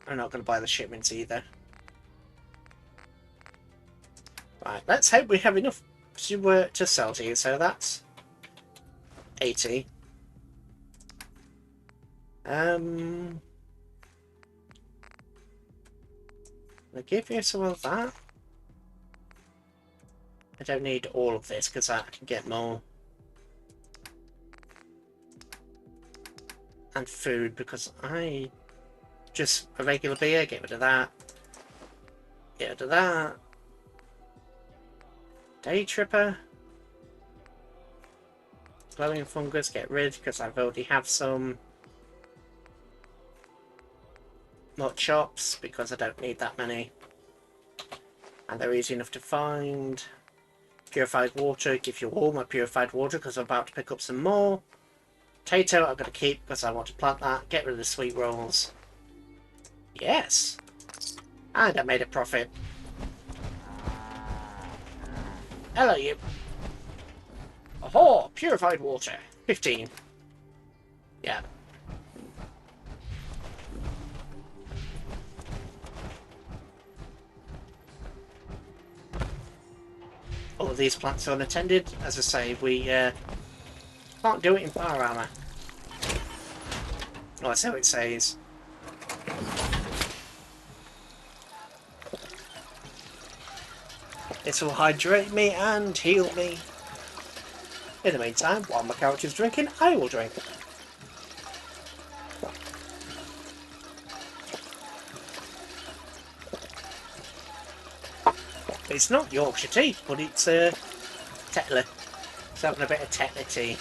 I'm not going to buy the shipments either. Right, let's hope we have enough to sell to you. So that's 80. I'll give you some of that. I don't need all of this because I can get more. And food because I just a regular beer, get rid of that. Get rid of that. Day tripper. Glowing fungus, get rid because I've already have some. Not chops because I don't need that many. And they're easy enough to find. Purified water, give you all my purified water because I'm about to pick up some more. Potato I'm going to keep because I want to plant that. Get rid of the sweet rolls. Yes. And I made a profit. Hello you. Oh, purified water. 15. Yeah. All of these plants are unattended. As I say, we can't do it in fire armour. Oh, that's how it says. This will hydrate me and heal me. In the meantime, while my character's drinking, I will drink. It's not Yorkshire tea, but it's Tetler. It's having a bit of Tetler tea.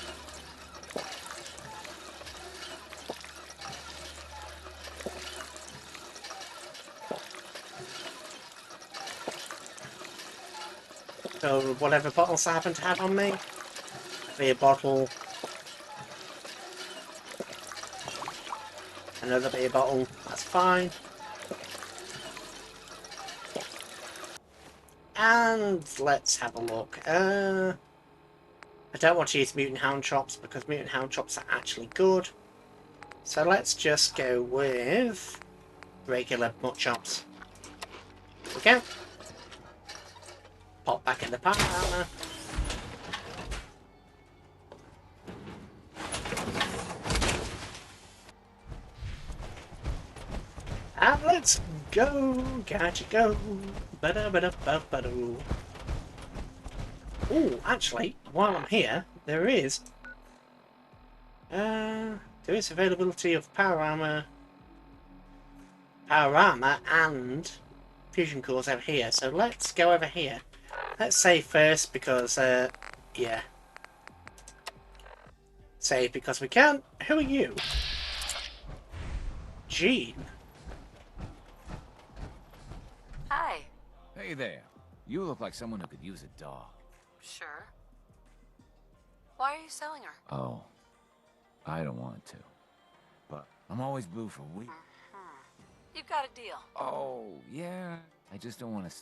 So whatever bottles I happen to have on me, beer bottle, another beer bottle, that's fine. And let's have a look. I don't want to use mutant hound chops because mutant hound chops are actually good. So let's just go with regular mutt chops. There we go. Pop back in the power armor. And let's go. Gotta go. Ba-da-ba-da-ba-ba-doo. Oh, actually, while I'm here, there is availability of power armor. power armor and fusion cores over here. So let's go over here. Let's save first because, yeah. Save because we can. Who are you? Jean. Hi. Hey there. You look like someone who could use a dog. Sure. Why are you selling her? Oh, I don't want to. But I'm always blue for weeks. You've got a deal. Oh, yeah. I just don't want to...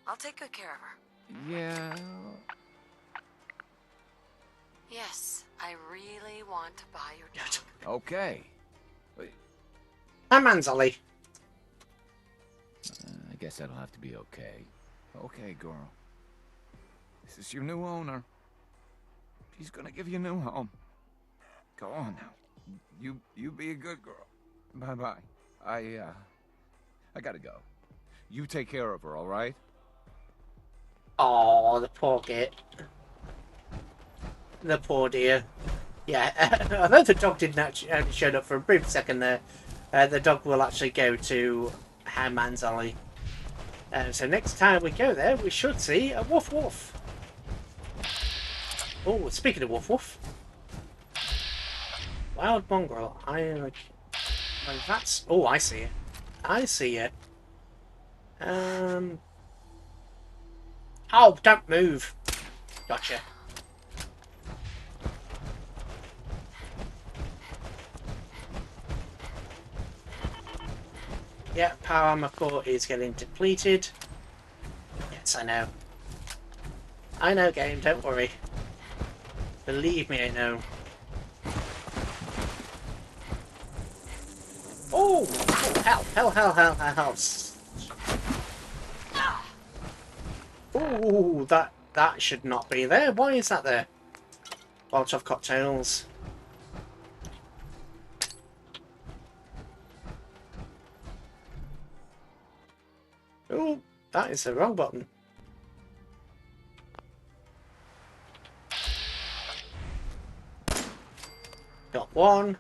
I'll take good care of her. Yeah... Yes, I really want to buy your dog. Okay. Hi, Manzoli. I guess that'll have to be okay. Okay, girl. This is your new owner. She's gonna give you a new home. Go on now. You be a good girl. Bye-bye. I gotta go. You take care of her, all right? Oh, the poor git. The poor dear. Yeah, although the dog didn't actually show up for a brief second there, the dog will actually go to Manzoli. So next time we go there, we should see a woof woof. Oh, speaking of woof woof. Wild mongrel. That's... Oh, I see it. I see it. Oh, don't move. Gotcha. Yeah, power armor core is getting depleted. Yes, I know. I know, game, don't worry. Believe me, I know. Oh! Hell. Oh, that should not be there. Why is that there? Molotov cocktails. Oh, that is the wrong button. Got one.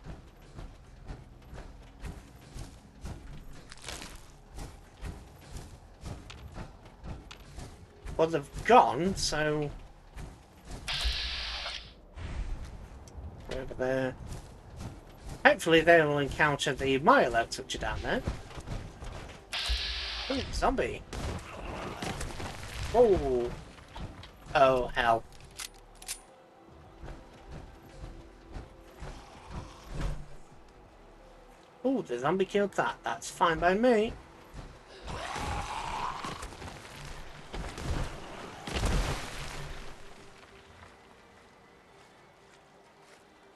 Well, they've gone, so... Over there. Hopefully they will encounter the mirelurks which are down there. Ooh, zombie. Oh. Oh, hell. Oh, the zombie killed that. That's fine by me.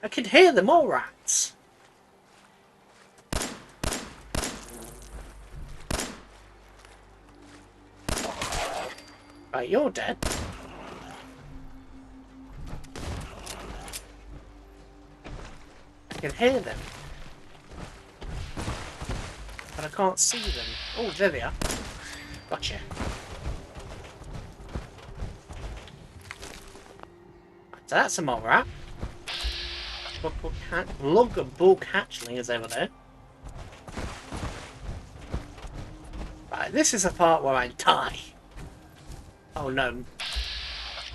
I can hear them, all rats. Right, you're dead. I can hear them. But I can't see them. Oh, there they are. Gotcha. So that's a mole rat. Bug hatchling is over there. Right, this is the part where I die. Oh no.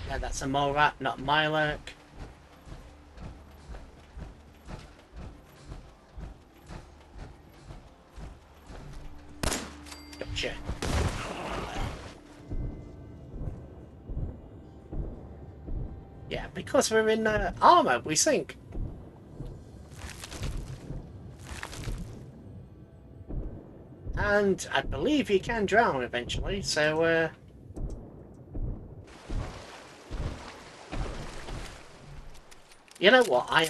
Yeah, that's a mole rat, not mirelurk. Gotcha. Yeah, because we're in armor, we sink. And I believe you can drown eventually, so you know what, I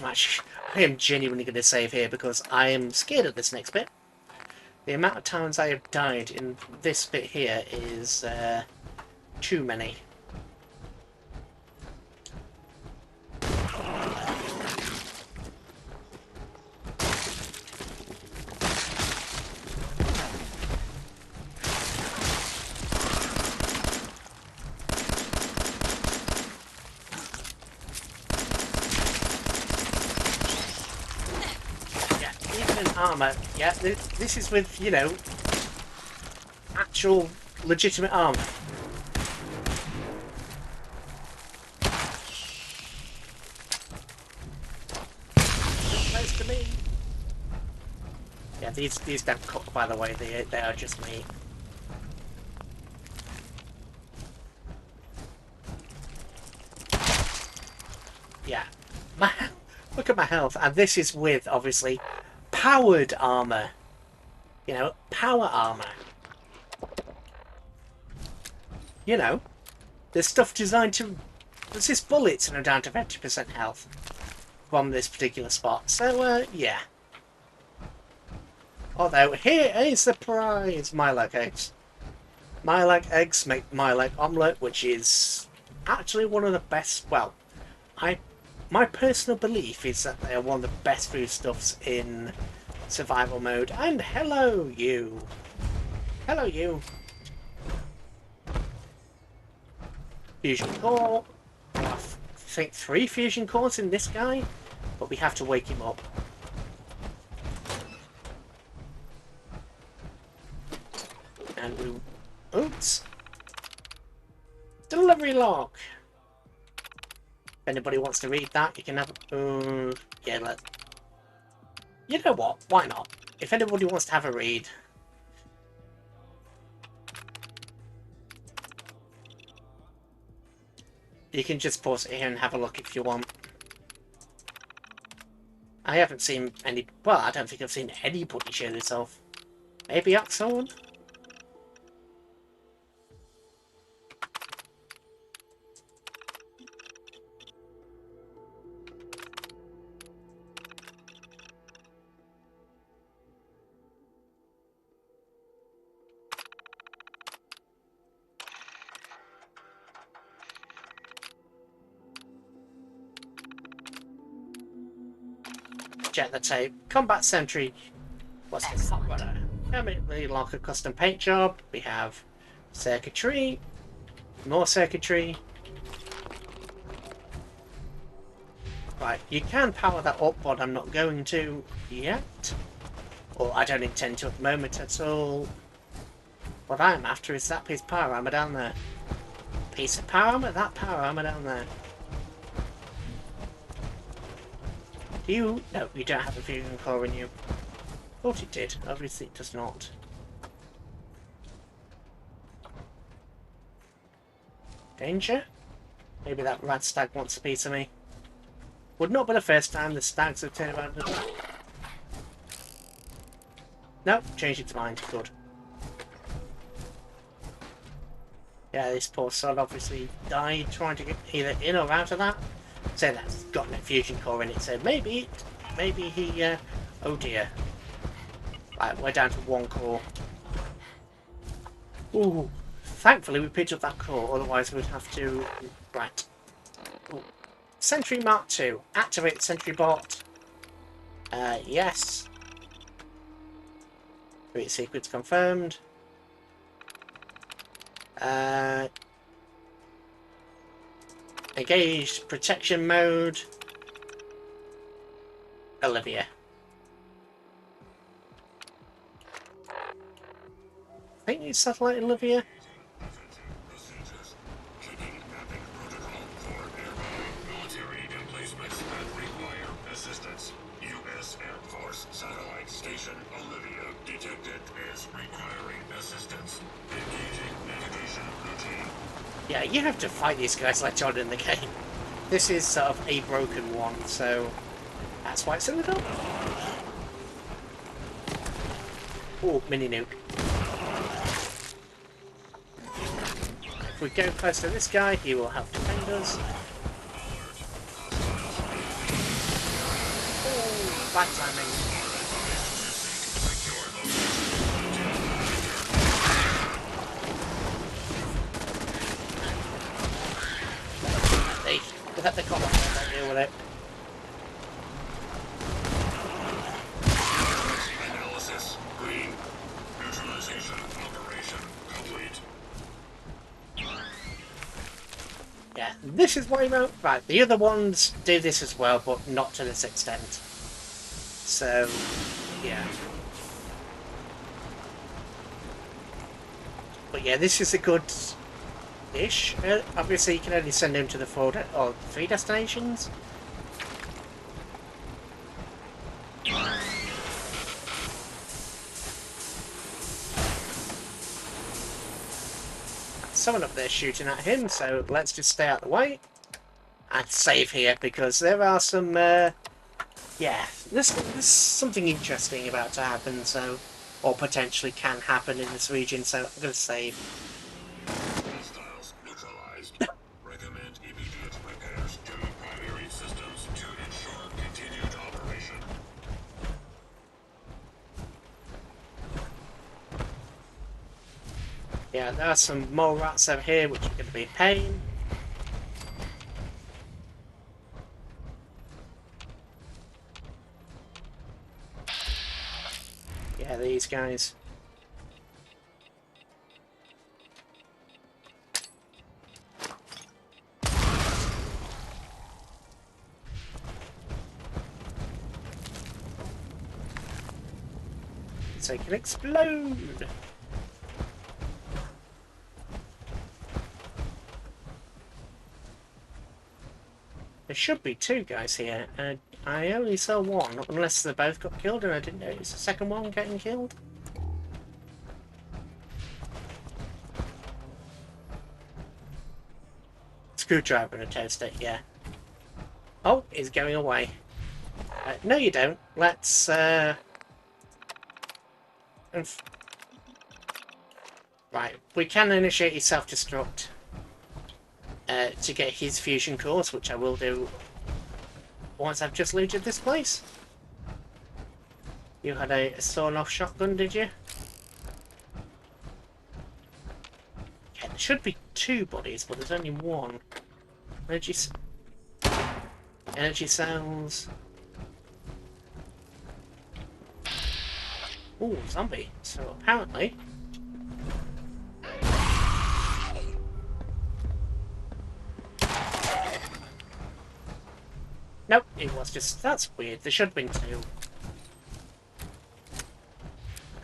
am genuinely going to save here because I am scared of this next bit. The amount of times I have died in this bit here is too many. armor. Yeah, this is with, you know, actual legitimate armor. Close to me. Yeah, these don't cook, by the way. They are just meat. Yeah. Look at my health. And this is with, obviously, powered armor. You know, power armor. You know, there's stuff designed to resist bullets and are down to 50% health from this particular spot. So, yeah. Although, here is the prize. Mirelurk eggs. Mirelurk eggs make Mirelurk omelette, which is actually one of the best, well, my personal belief is that they are one of the best foodstuffs in survival mode. And hello, you. Hello, you. Fusion core. I think 3 fusion cores in this guy, but we have to wake him up. And we... Oops. Delivery log. If anybody wants to read that, you can have... yeah, you know what? Why not? If anybody wants to have a read... You can just pause it here and have a look if you want. I haven't seen any... Well, I don't think I've seen anybody show this off. Maybe Axel? Check the tape. Combat Sentry. What's this? Hot runner. Permanently lock a custom paint job. We have circuitry. More circuitry. Right, you can power that up, but I'm not going to yet. Or I don't intend to at the moment at all. What I'm after is that piece of power armor down there. Piece of power armor, that power armor down there. Do you? No, you don't have a fusion core in you. Thought it did. Obviously it does not. Danger? Maybe that rad stag wants a piece of me. Would not be the first time the stags have turned around and attacked. Nope, changed its mind. Good. Yeah, this poor sod obviously died trying to get either in or out of that. So that's got no fusion core in it, so maybe he, oh dear. Right, we're down to 1 core. Ooh, thankfully we picked up that core, otherwise we'd have to... Right. Ooh. Sentry Mark II. Activate Sentry Bot. Yes. Read secrets confirmed. Engage protection mode. Olivia. I think it's satellite Olivia. Military emplacements that require assistance. U.S. Air Force satellite station Olivia detected as requiring assistance. Engaging navigation routine. Yeah, you have to fight these guys later on in the game. This is sort of a broken one, so that's why it's in the middle. Oh, mini nuke. If we go close to this guy, he will help defend us. Oh, bad timing. Let the combat deal with it. Analysis green. Neutralization operation complete. Yeah, this is why you right. The other ones do this as well, but not to this extent. So yeah. But yeah, this is a good-ish. Obviously, you can only send him to the 3 destinations. Someone up there shooting at him, so let's just stay out of the way and save here, because there are some, yeah, there's something interesting about to happen, so, or potentially can happen in this region, so I'm going to save. Hostiles neutralized. Recommend immediate repairs to primary systems to ensure continued operation. Yeah, there are some more rats over here, which are going to be a pain. Yeah, these guys. So it can explode! There should be 2 guys here, and I only saw 1, unless they both got killed and I didn't notice the second one getting killed. Screwdriver and a toaster, yeah. Oh, he's going away. No you don't. Let's, right, we can initiate his self-destruct to get his fusion cores, which I will do once I've just looted this place. You had a sawn-off shotgun, did you? Yeah, there should be 2 bodies, but there's only 1. Energy cells. Ooh, zombie. So apparently... Nope, it was just... That's weird. There should have been 2.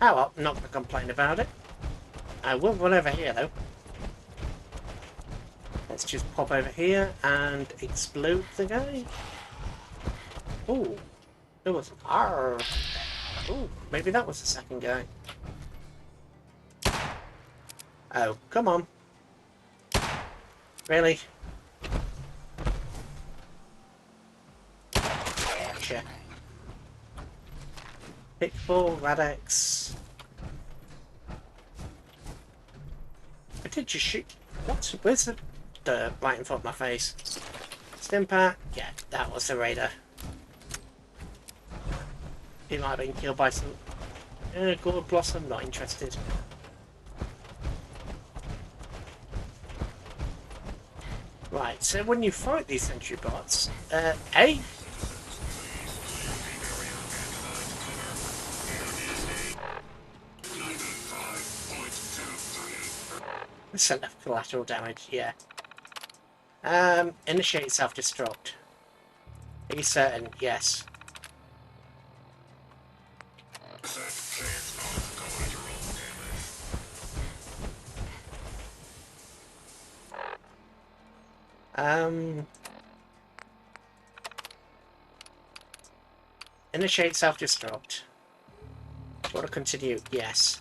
Oh well, I'm not going to complain about it. I will run over here though. Let's just pop over here and explode the guy. Ooh, there was R. Ooh, maybe that was the second guy. Oh, come on. Really? Gotcha. Pitfall, Radex. I did just shoot. What? Where's the dirt right in front of my face? Stimpak? Yeah, that was the raider. He might have been killed by some... Gold Blossom, not interested. Right, so when you fight these sentry bots, A... It's enough collateral damage, yeah. Initiate self-destruct. Are you certain? Yes. Initiate self-destruct. Do you want to continue? Yes.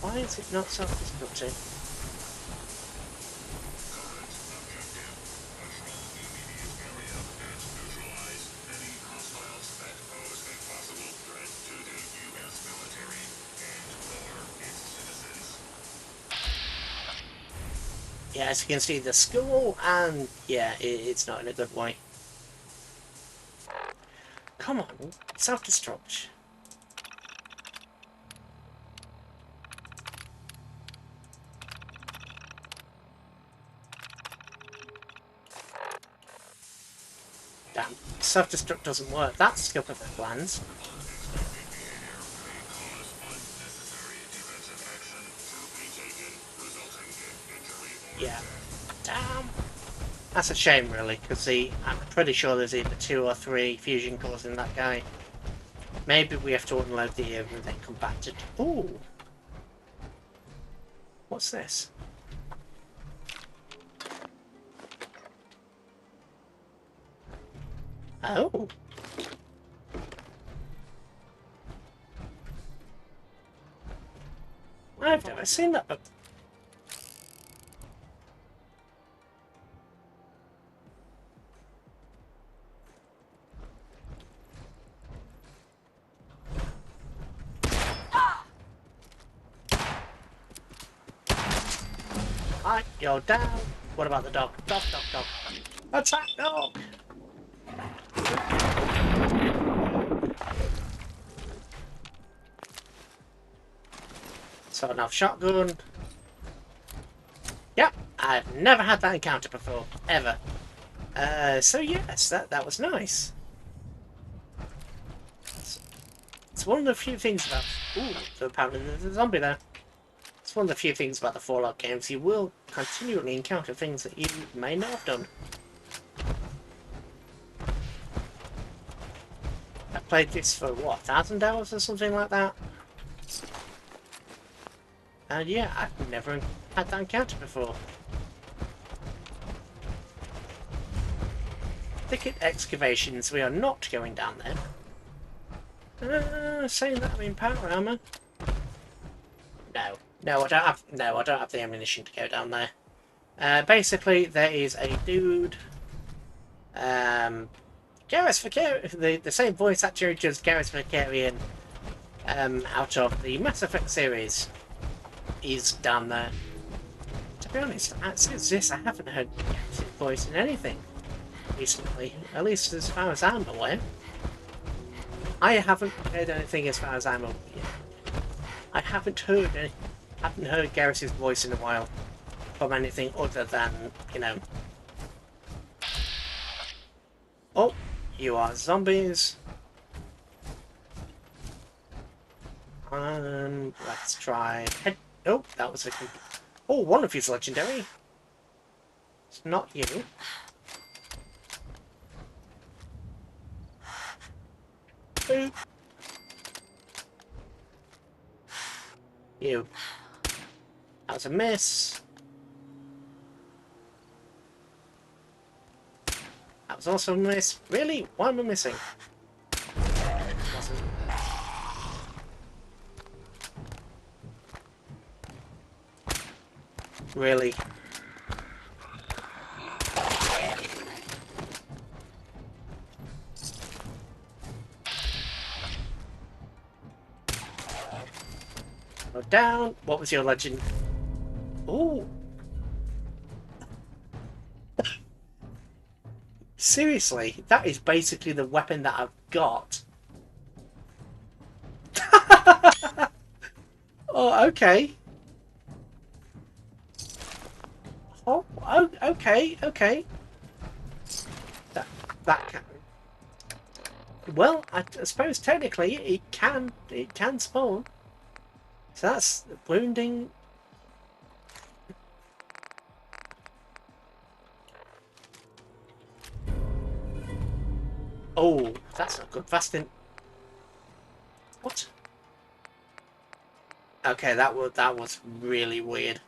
Why is it not self-destructing? Yeah, as you can see, the school, and yeah, it's not in a good way. Come on, self-destruct. Damn, self-destruct doesn't work. That's skill of the plans. That's a shame, really, because I'm pretty sure there's either 2 or 3 fusion cores in that guy. Maybe we have to unload the and then come back to... Ooh! What's this? Oh! I've never seen that, but... Right, you're down. What about the dog? Dog, dog, dog. Attack dog! So enough shotgun. Yep, I've never had that encounter before, ever. So yes, that was nice. It's one of the few things about... Ooh, so apparently there's a zombie there. It's one of the few things about the Fallout games. You will continually encounter things that you may not have done. I played this for, what, 1,000 hours or something like that? And yeah, I've never had that encounter before. Thicket excavations, we are not going down there. Saying that, I mean power armor. No, I don't have the ammunition to go down there. Basically, there is a dude. Garrus Vakarian, the same voice actor as Garrus Vakarian, out of the Mass Effect series, is down there. To be honest, since this, I haven't heard his voice in anything recently, at least as far as I'm aware. I haven't heard anything as far as I'm aware. I haven't heard Garrus's voice in a while from anything other than, you know. Oh, you are zombies. Let's try head. Oh, that was a. Oh, one of his legendary. It's not you. Boop. You. That was a miss. That was also a miss. Really? Why am I missing? Wasn't. Really? Go down. What was your legend? Ooh. Seriously, that is basically the weapon that I've got. Oh, okay. Oh, okay. That can. Well, I suppose technically it can spawn. So that's wounding. Oh, that's not good. Fasting. What? Okay, that was really weird.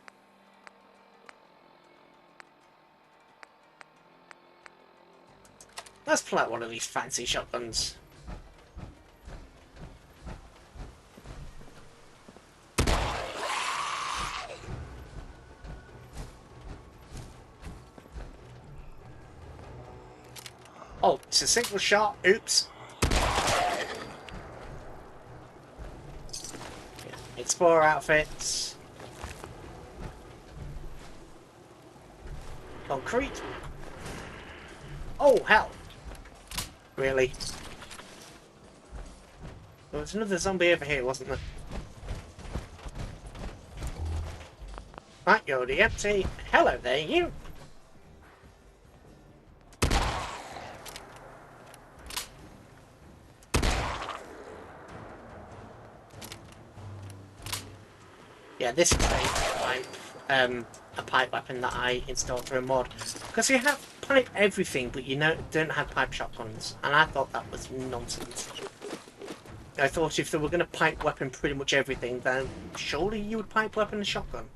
Let's pull out one of these fancy shotguns. Oh, it's a single shot. Oops. Explorer outfits. Concrete. Oh, hell. Really? There was another zombie over here, wasn't there? Right, you're already empty. Hello there, you. Yeah, this is a pipe weapon that I installed through a mod. Because you have pipe everything, but you don't have pipe shotguns, and I thought that was nonsense. I thought if they were going to pipe weapon pretty much everything, then surely you would pipe weapon a shotgun.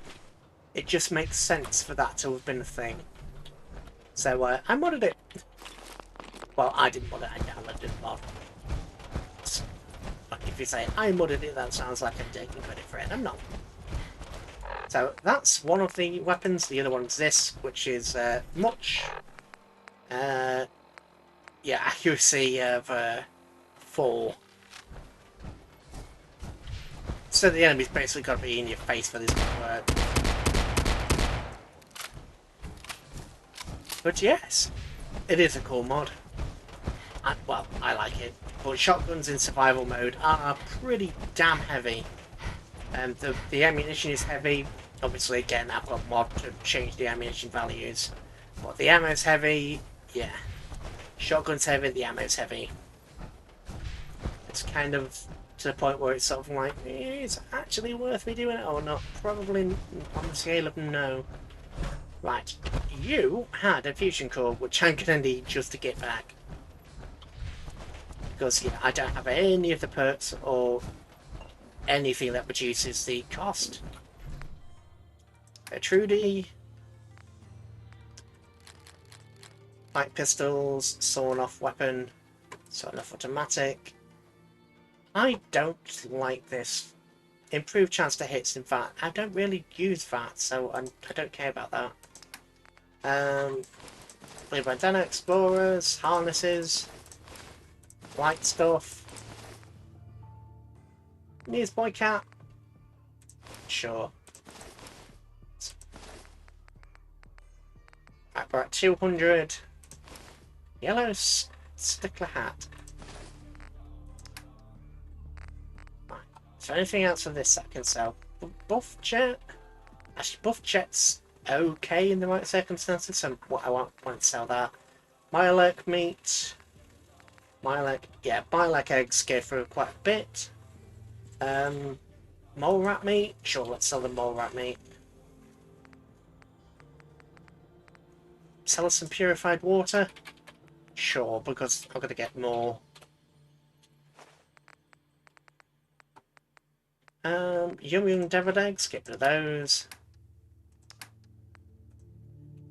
It just makes sense for that to have been a thing. So I modded it. Well, I didn't mod it, I downloaded the mod. But if you say I modded it, that sounds like I'm taking credit for it. I'm not. So that's one of the weapons. The other one's this, which is much. Yeah, accuracy of 4. So the enemy's basically got to be in your face for this to work. But yes, it is a cool mod. Well, I like it. But shotguns in survival mode are pretty damn heavy. The ammunition is heavy. Obviously, again, I've got mod to change the ammunition values. But the ammo's heavy. Yeah. Shotgun's heavy, the ammo's heavy. It's kind of to the point where it's sort of like, is it actually worth me doing it or not? Probably on the scale of no. Right. You had a fusion core, which I'm going to need just to get back. Because yeah, I don't have any of the perks or anything that reduces the cost. A Trudy, light pistols, sawn off weapon, sawn off automatic. I don't like this. Improved chance to hits, in fact. I don't really use that, so I don't care about that. Blue bandana, explorers, harnesses, light stuff. Newsboy cat. Sure. Right, we're at 200. Yellow stickler hat. Right. Is there anything else for this I can sell? Buff jet? Actually, buff jet's okay in the right circumstances, so I won't sell that. Mirelurk meat. Mirelurk eggs go for quite a bit. Mole rat meat? Sure, let's sell the mole rat meat. Sell some purified water? Sure, because I'm going to get more. Young deviled eggs, get rid of those.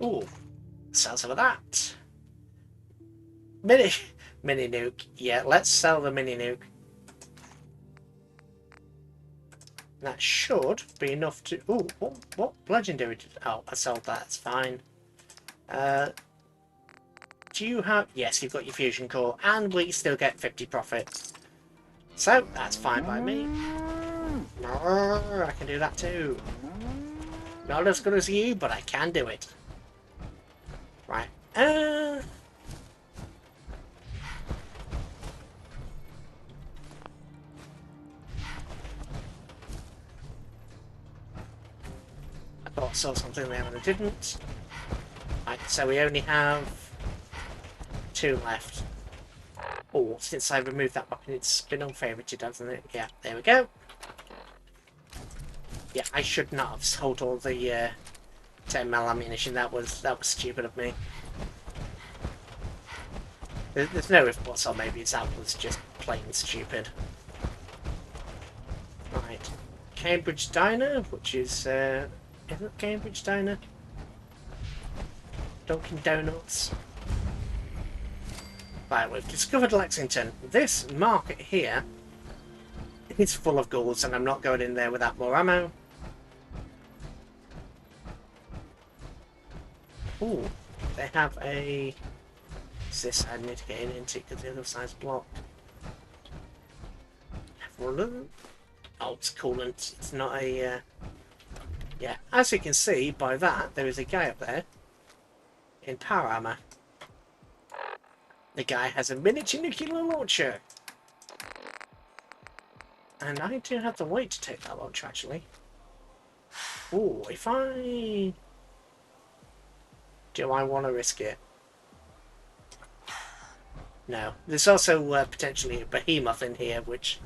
Ooh, sell some of that. Mini nuke. Yeah, let's sell the mini nuke. That should be enough to... Ooh, what legendary did... Oh, I sold that, it's fine. Do you have... Yes, you've got your fusion core, and we still get 50 profit. So, that's fine by me. I can do that too. Not as good as you, but I can do it. Right. I thought I saw something there and I didn't. Right, so we only have 2 left. Oh, since I removed that weapon, it's been unfavorited, hasn't it? Yeah, there we go. Yeah, I should not have sold all the 10mm ammunition. That was stupid of me. There's no if buts, or maybe that was just plain stupid. Right, Cambridge Diner, which is it Cambridge Diner? Dunkin' Donuts. Right, we've discovered Lexington. This market here is full of ghouls, and I'm not going in there without more ammo. Ooh, they have a... What's this I need to get into because the other side's blocked. Oh, it's coolant. It's not a... Yeah, as you can see by that, there is a guy up there in power armor. The guy has a miniature nuclear launcher. And I do have the weight to take that launcher, actually. Ooh, if I... Do I want to risk it? No. There's also potentially a behemoth in here, which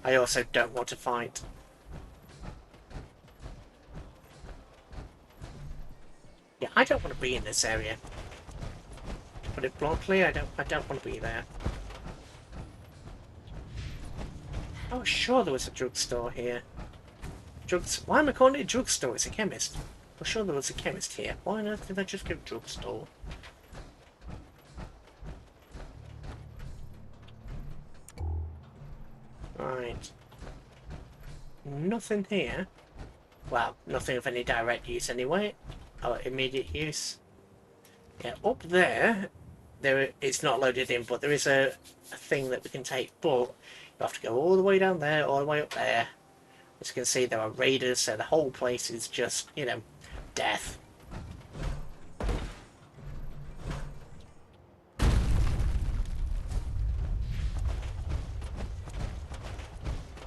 I also don't want to fight. Yeah, I don't want to be in this area. put it bluntly. I don't want to be there. Oh, sure, there was a drugstore here. Why am I calling it a drugstore? It's a chemist. I'm sure there was a chemist here. Why on earth did I just go drugstore? Right. Nothing here. Well, nothing of any direct use anyway. Or immediate use. Yeah, up there, it's not loaded in, but there is a thing that we can take, but you have to go all the way down there, all the way up there. As you can see, there are raiders, so the whole place is just, you know, death.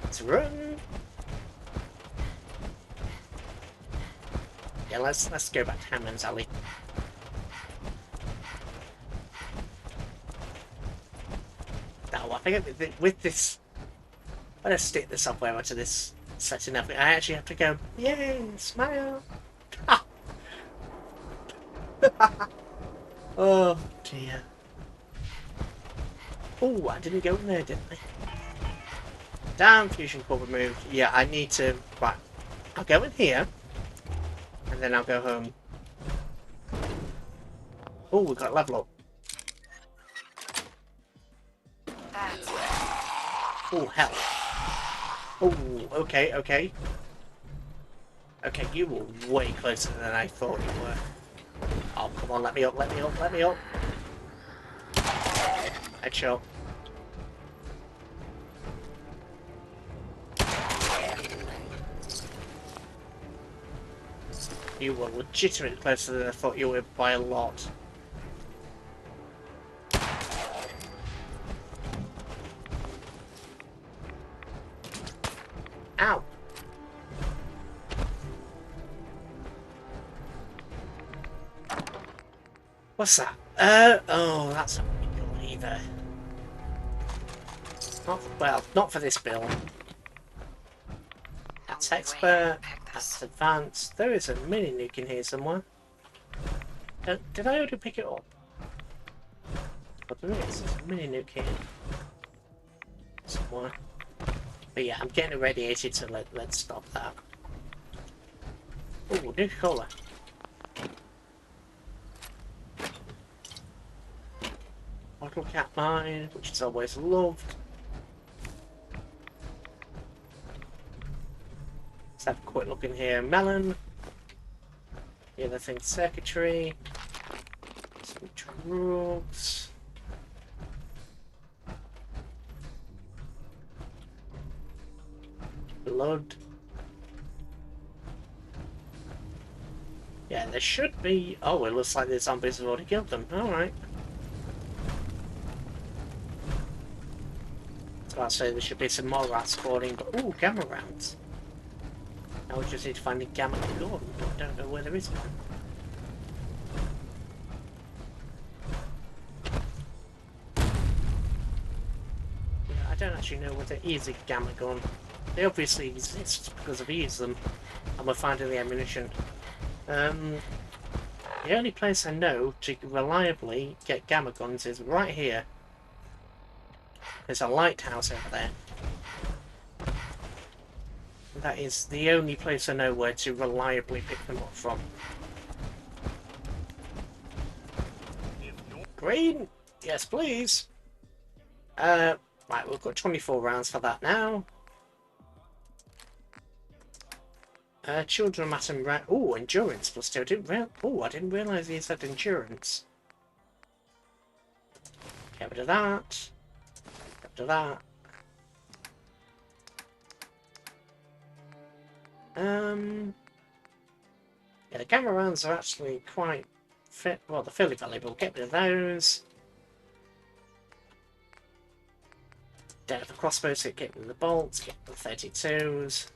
Let's run. Yeah, let's go back to Hammond's Alley. Now, I think with this, I'm gonna stick this up over to this setting up. I actually have to go, yay, smile. Oh dear. Oh, I didn't go in there, didn't I? Damn, fusion core removed. Yeah, I need to. Right, I'll go in here, and then I'll go home. Oh, we got a level up. Oh, hell. Oh, okay, okay. Okay, you were way closer than I thought you were. Oh, come on, let me up, let me up, let me up. Headshot. You were legitimately closer than I thought you were by a lot. Ow! What's that? Oh, that's not good either. Not for this build. That's expert. That's advanced. There is a mini nuke in here somewhere. Did I already pick it up? But there is. There's a mini nuke here somewhere. But yeah, I'm getting irradiated, so let's stop that. Ooh, nuke cola. Bottle cap mine, which is always loved. Let's have a quick look in here. Melon. The other thing, circuitry. Some drugs. Blood. Yeah, there should be. Oh, it looks like the zombies have already killed them. Alright. So I'll say there should be some more rats spawning, but ooh, gamma rounds. Now we just need to find a gamma gun, but I don't know where there is one. Yeah, I don't actually know where there is a gamma gun. They obviously exist because I've used them, and we're finding the ammunition. The only place I know to reliably get gamma guns is right here. There's a lighthouse over there. That is the only place I know where to reliably pick them up from. Green? Yes, please. Right, we've got 24 rounds for that now. Children matter. Oh, endurance plus 2. I didn't realise he said endurance. Get rid of that. Get rid of that. Yeah, the gamma rounds are actually quite fit. Well, they're fairly valuable. Get rid of those. Dead of the crossbows. Get rid of the bolts. Get rid of the 32s.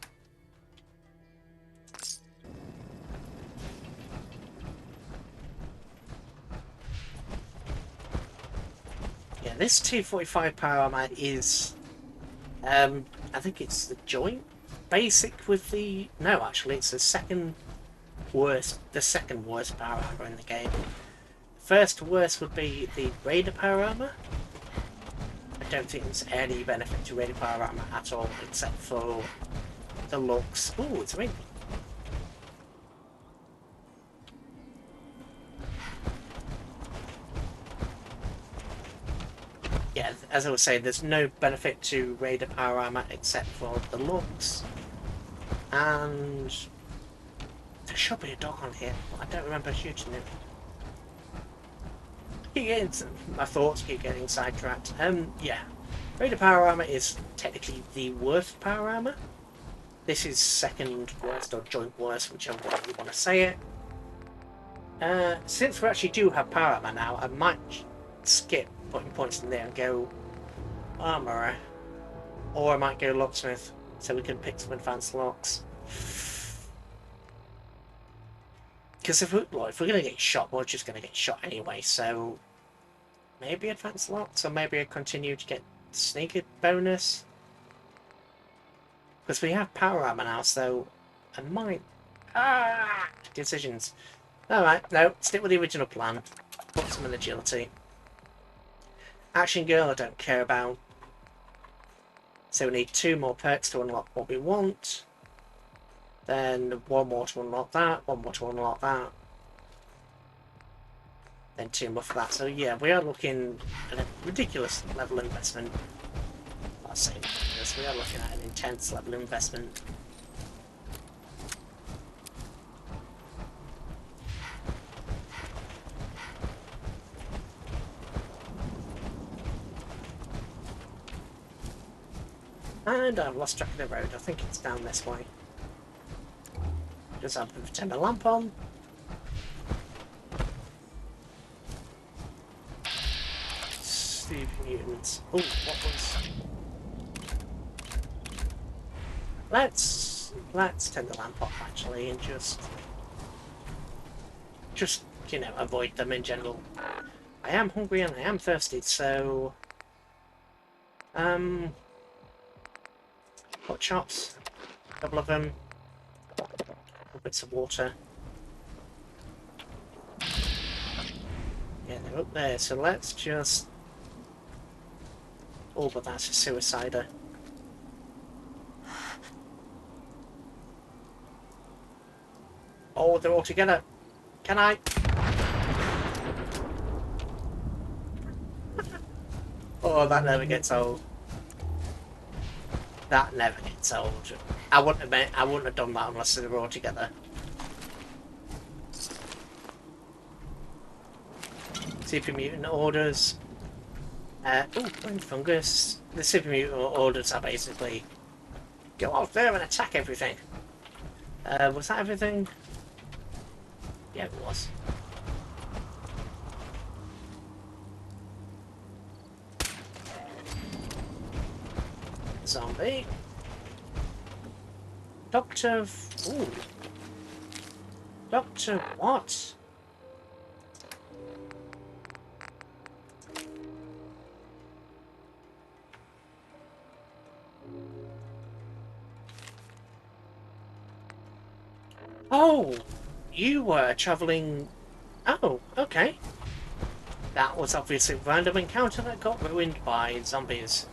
Yeah, this 245 power armor is, I think it's the joint basic with the. No, actually, it's the second worst power armor in the game. first worst would be the Raider Power Armor. I don't think there's any benefit to Raider Power Armor at all, except for the looks. Ooh, it's raining. Yeah, as I was saying, there's no benefit to Raider Power Armor except for the looks. And there should be a dog on here, but I don't remember shooting it. My thoughts keep getting sidetracked. Yeah. Raider Power Armor is technically the worst power armor. This is second worst or joint worst, whichever way you want to say it. Since we actually do have power armor now, I might skip putting points in there and go armorer. Or I might go locksmith, so we can pick some advanced locks. Because if we're going to get shot, we're just going to get shot anyway, so maybe advanced locks, or maybe I continue to get sneaker bonus. Because we have power armor now, so I might... Decisions. Alright, no, stick with the original plan. Put some in agility. Action Girl I don't care about. So we need 2 more perks to unlock what we want. Then 1 more to unlock that, 1 more to unlock that. Then 2 more for that. So yeah, we are looking at a ridiculous level of investment. I'll say ridiculous, we are looking at an intense level of investment. And I've lost track of the road. I think it's down this way. Just have to turn the lamp on. Supermutants. Oh, what was? Let's turn the lamp off actually, and just you know, avoid them in general. I am hungry and I am thirsty, so hot chops, a couple of them. Bits of water. Yeah, they're up there, so let's just... Oh, but that's a suicider. Oh, they're all together. Can I? Oh, that never gets old. That never gets old. I wouldn't have done that unless they were all together. Supermutant orders. Brain fungus. The supermutant orders are basically go out there and attack everything. Was that everything? Yeah, it was. Zombie. Doctor... Ooh. Doctor what? Oh! You were travelling... Oh, okay. That was obviously a random encounter that got ruined by zombies.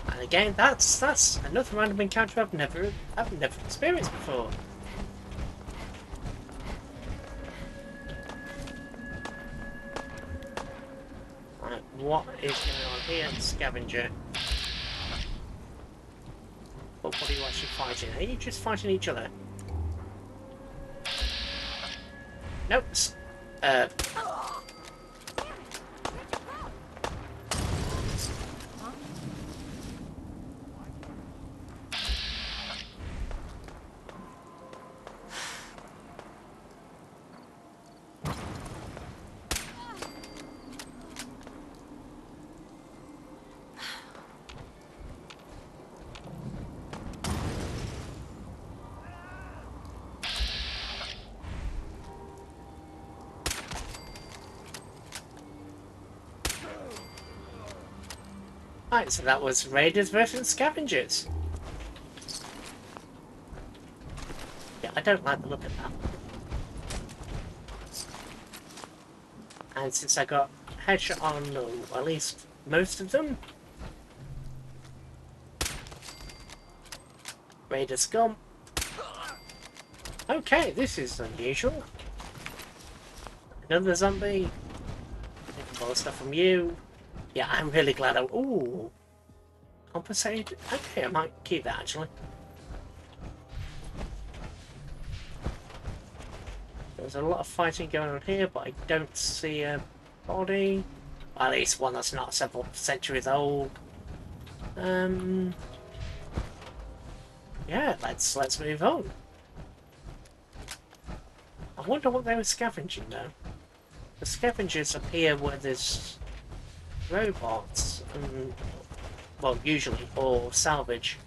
And again, that's another random encounter I've never experienced before. Right, what is going on here, scavenger? What are you actually fighting? Are you just fighting each other? Nope. Right, so that was Raiders versus Scavengers. Yeah, I don't like the look of that. And since I got headshot on at least most of them, ready to scum. Okay, this is unusual. Another zombie. More stuff from you. Yeah, I'm really glad I... Ooh. Compensated? Okay, I might keep that actually. There's a lot of fighting going on here, but I don't see a body. At least one that's not several centuries old. Yeah, let's move on. I wonder what they were scavenging though. The scavengers appear where there's robots, well, usually, or salvage.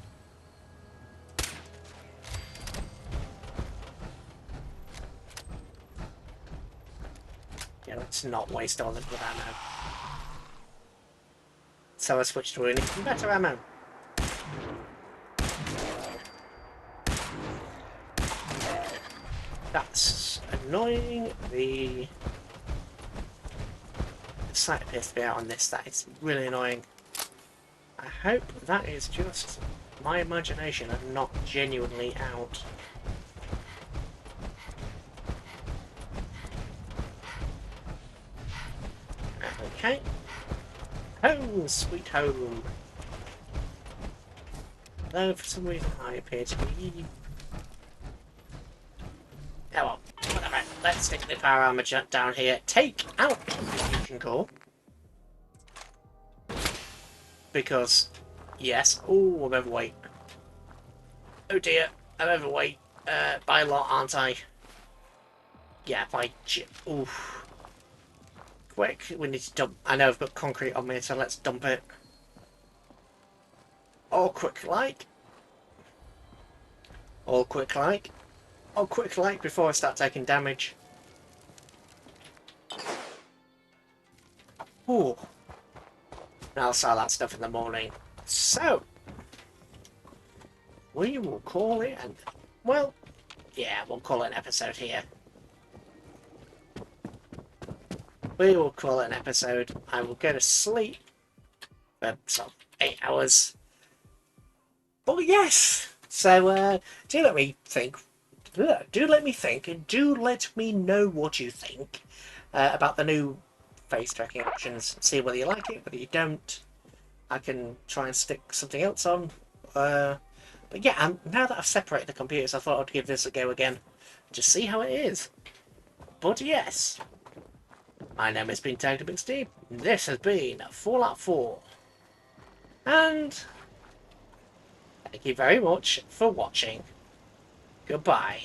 Yeah, let's not waste all of the ammo. So I switched to an even better ammo. That's annoying. The sight appears to be out on this. That is really annoying. I hope that is just my imagination and not genuinely out. Okay. Home, sweet home. Though for some reason I appear to be... Oh well, whatever. Let's stick the power armor down here. Take out the fusion core. Because, yes. Oh, I'm overweight. Oh dear, I'm overweight. By a lot, aren't I? Yeah, by... Oof. Quick, we need to dump... I know I've got concrete on me, so let's dump it. All quick like. All quick like. All quick like before I start taking damage. Ooh. I'll sell that stuff in the morning. So, we will call it an... Well, yeah, we'll call it an episode here. We will call it an episode. I will go to sleep for some 8 hours. But yes! So, do let me think. Do let me think, and do let me know what you think about the new face tracking options. See whether you like it, whether you don't. I can try and stick something else on. But yeah, now that I've separated the computers, I thought I'd give this a go again. Just see how it is. But yes, my name has been Tagged Big Steve. This has been Fallout 4. And thank you very much for watching. Goodbye.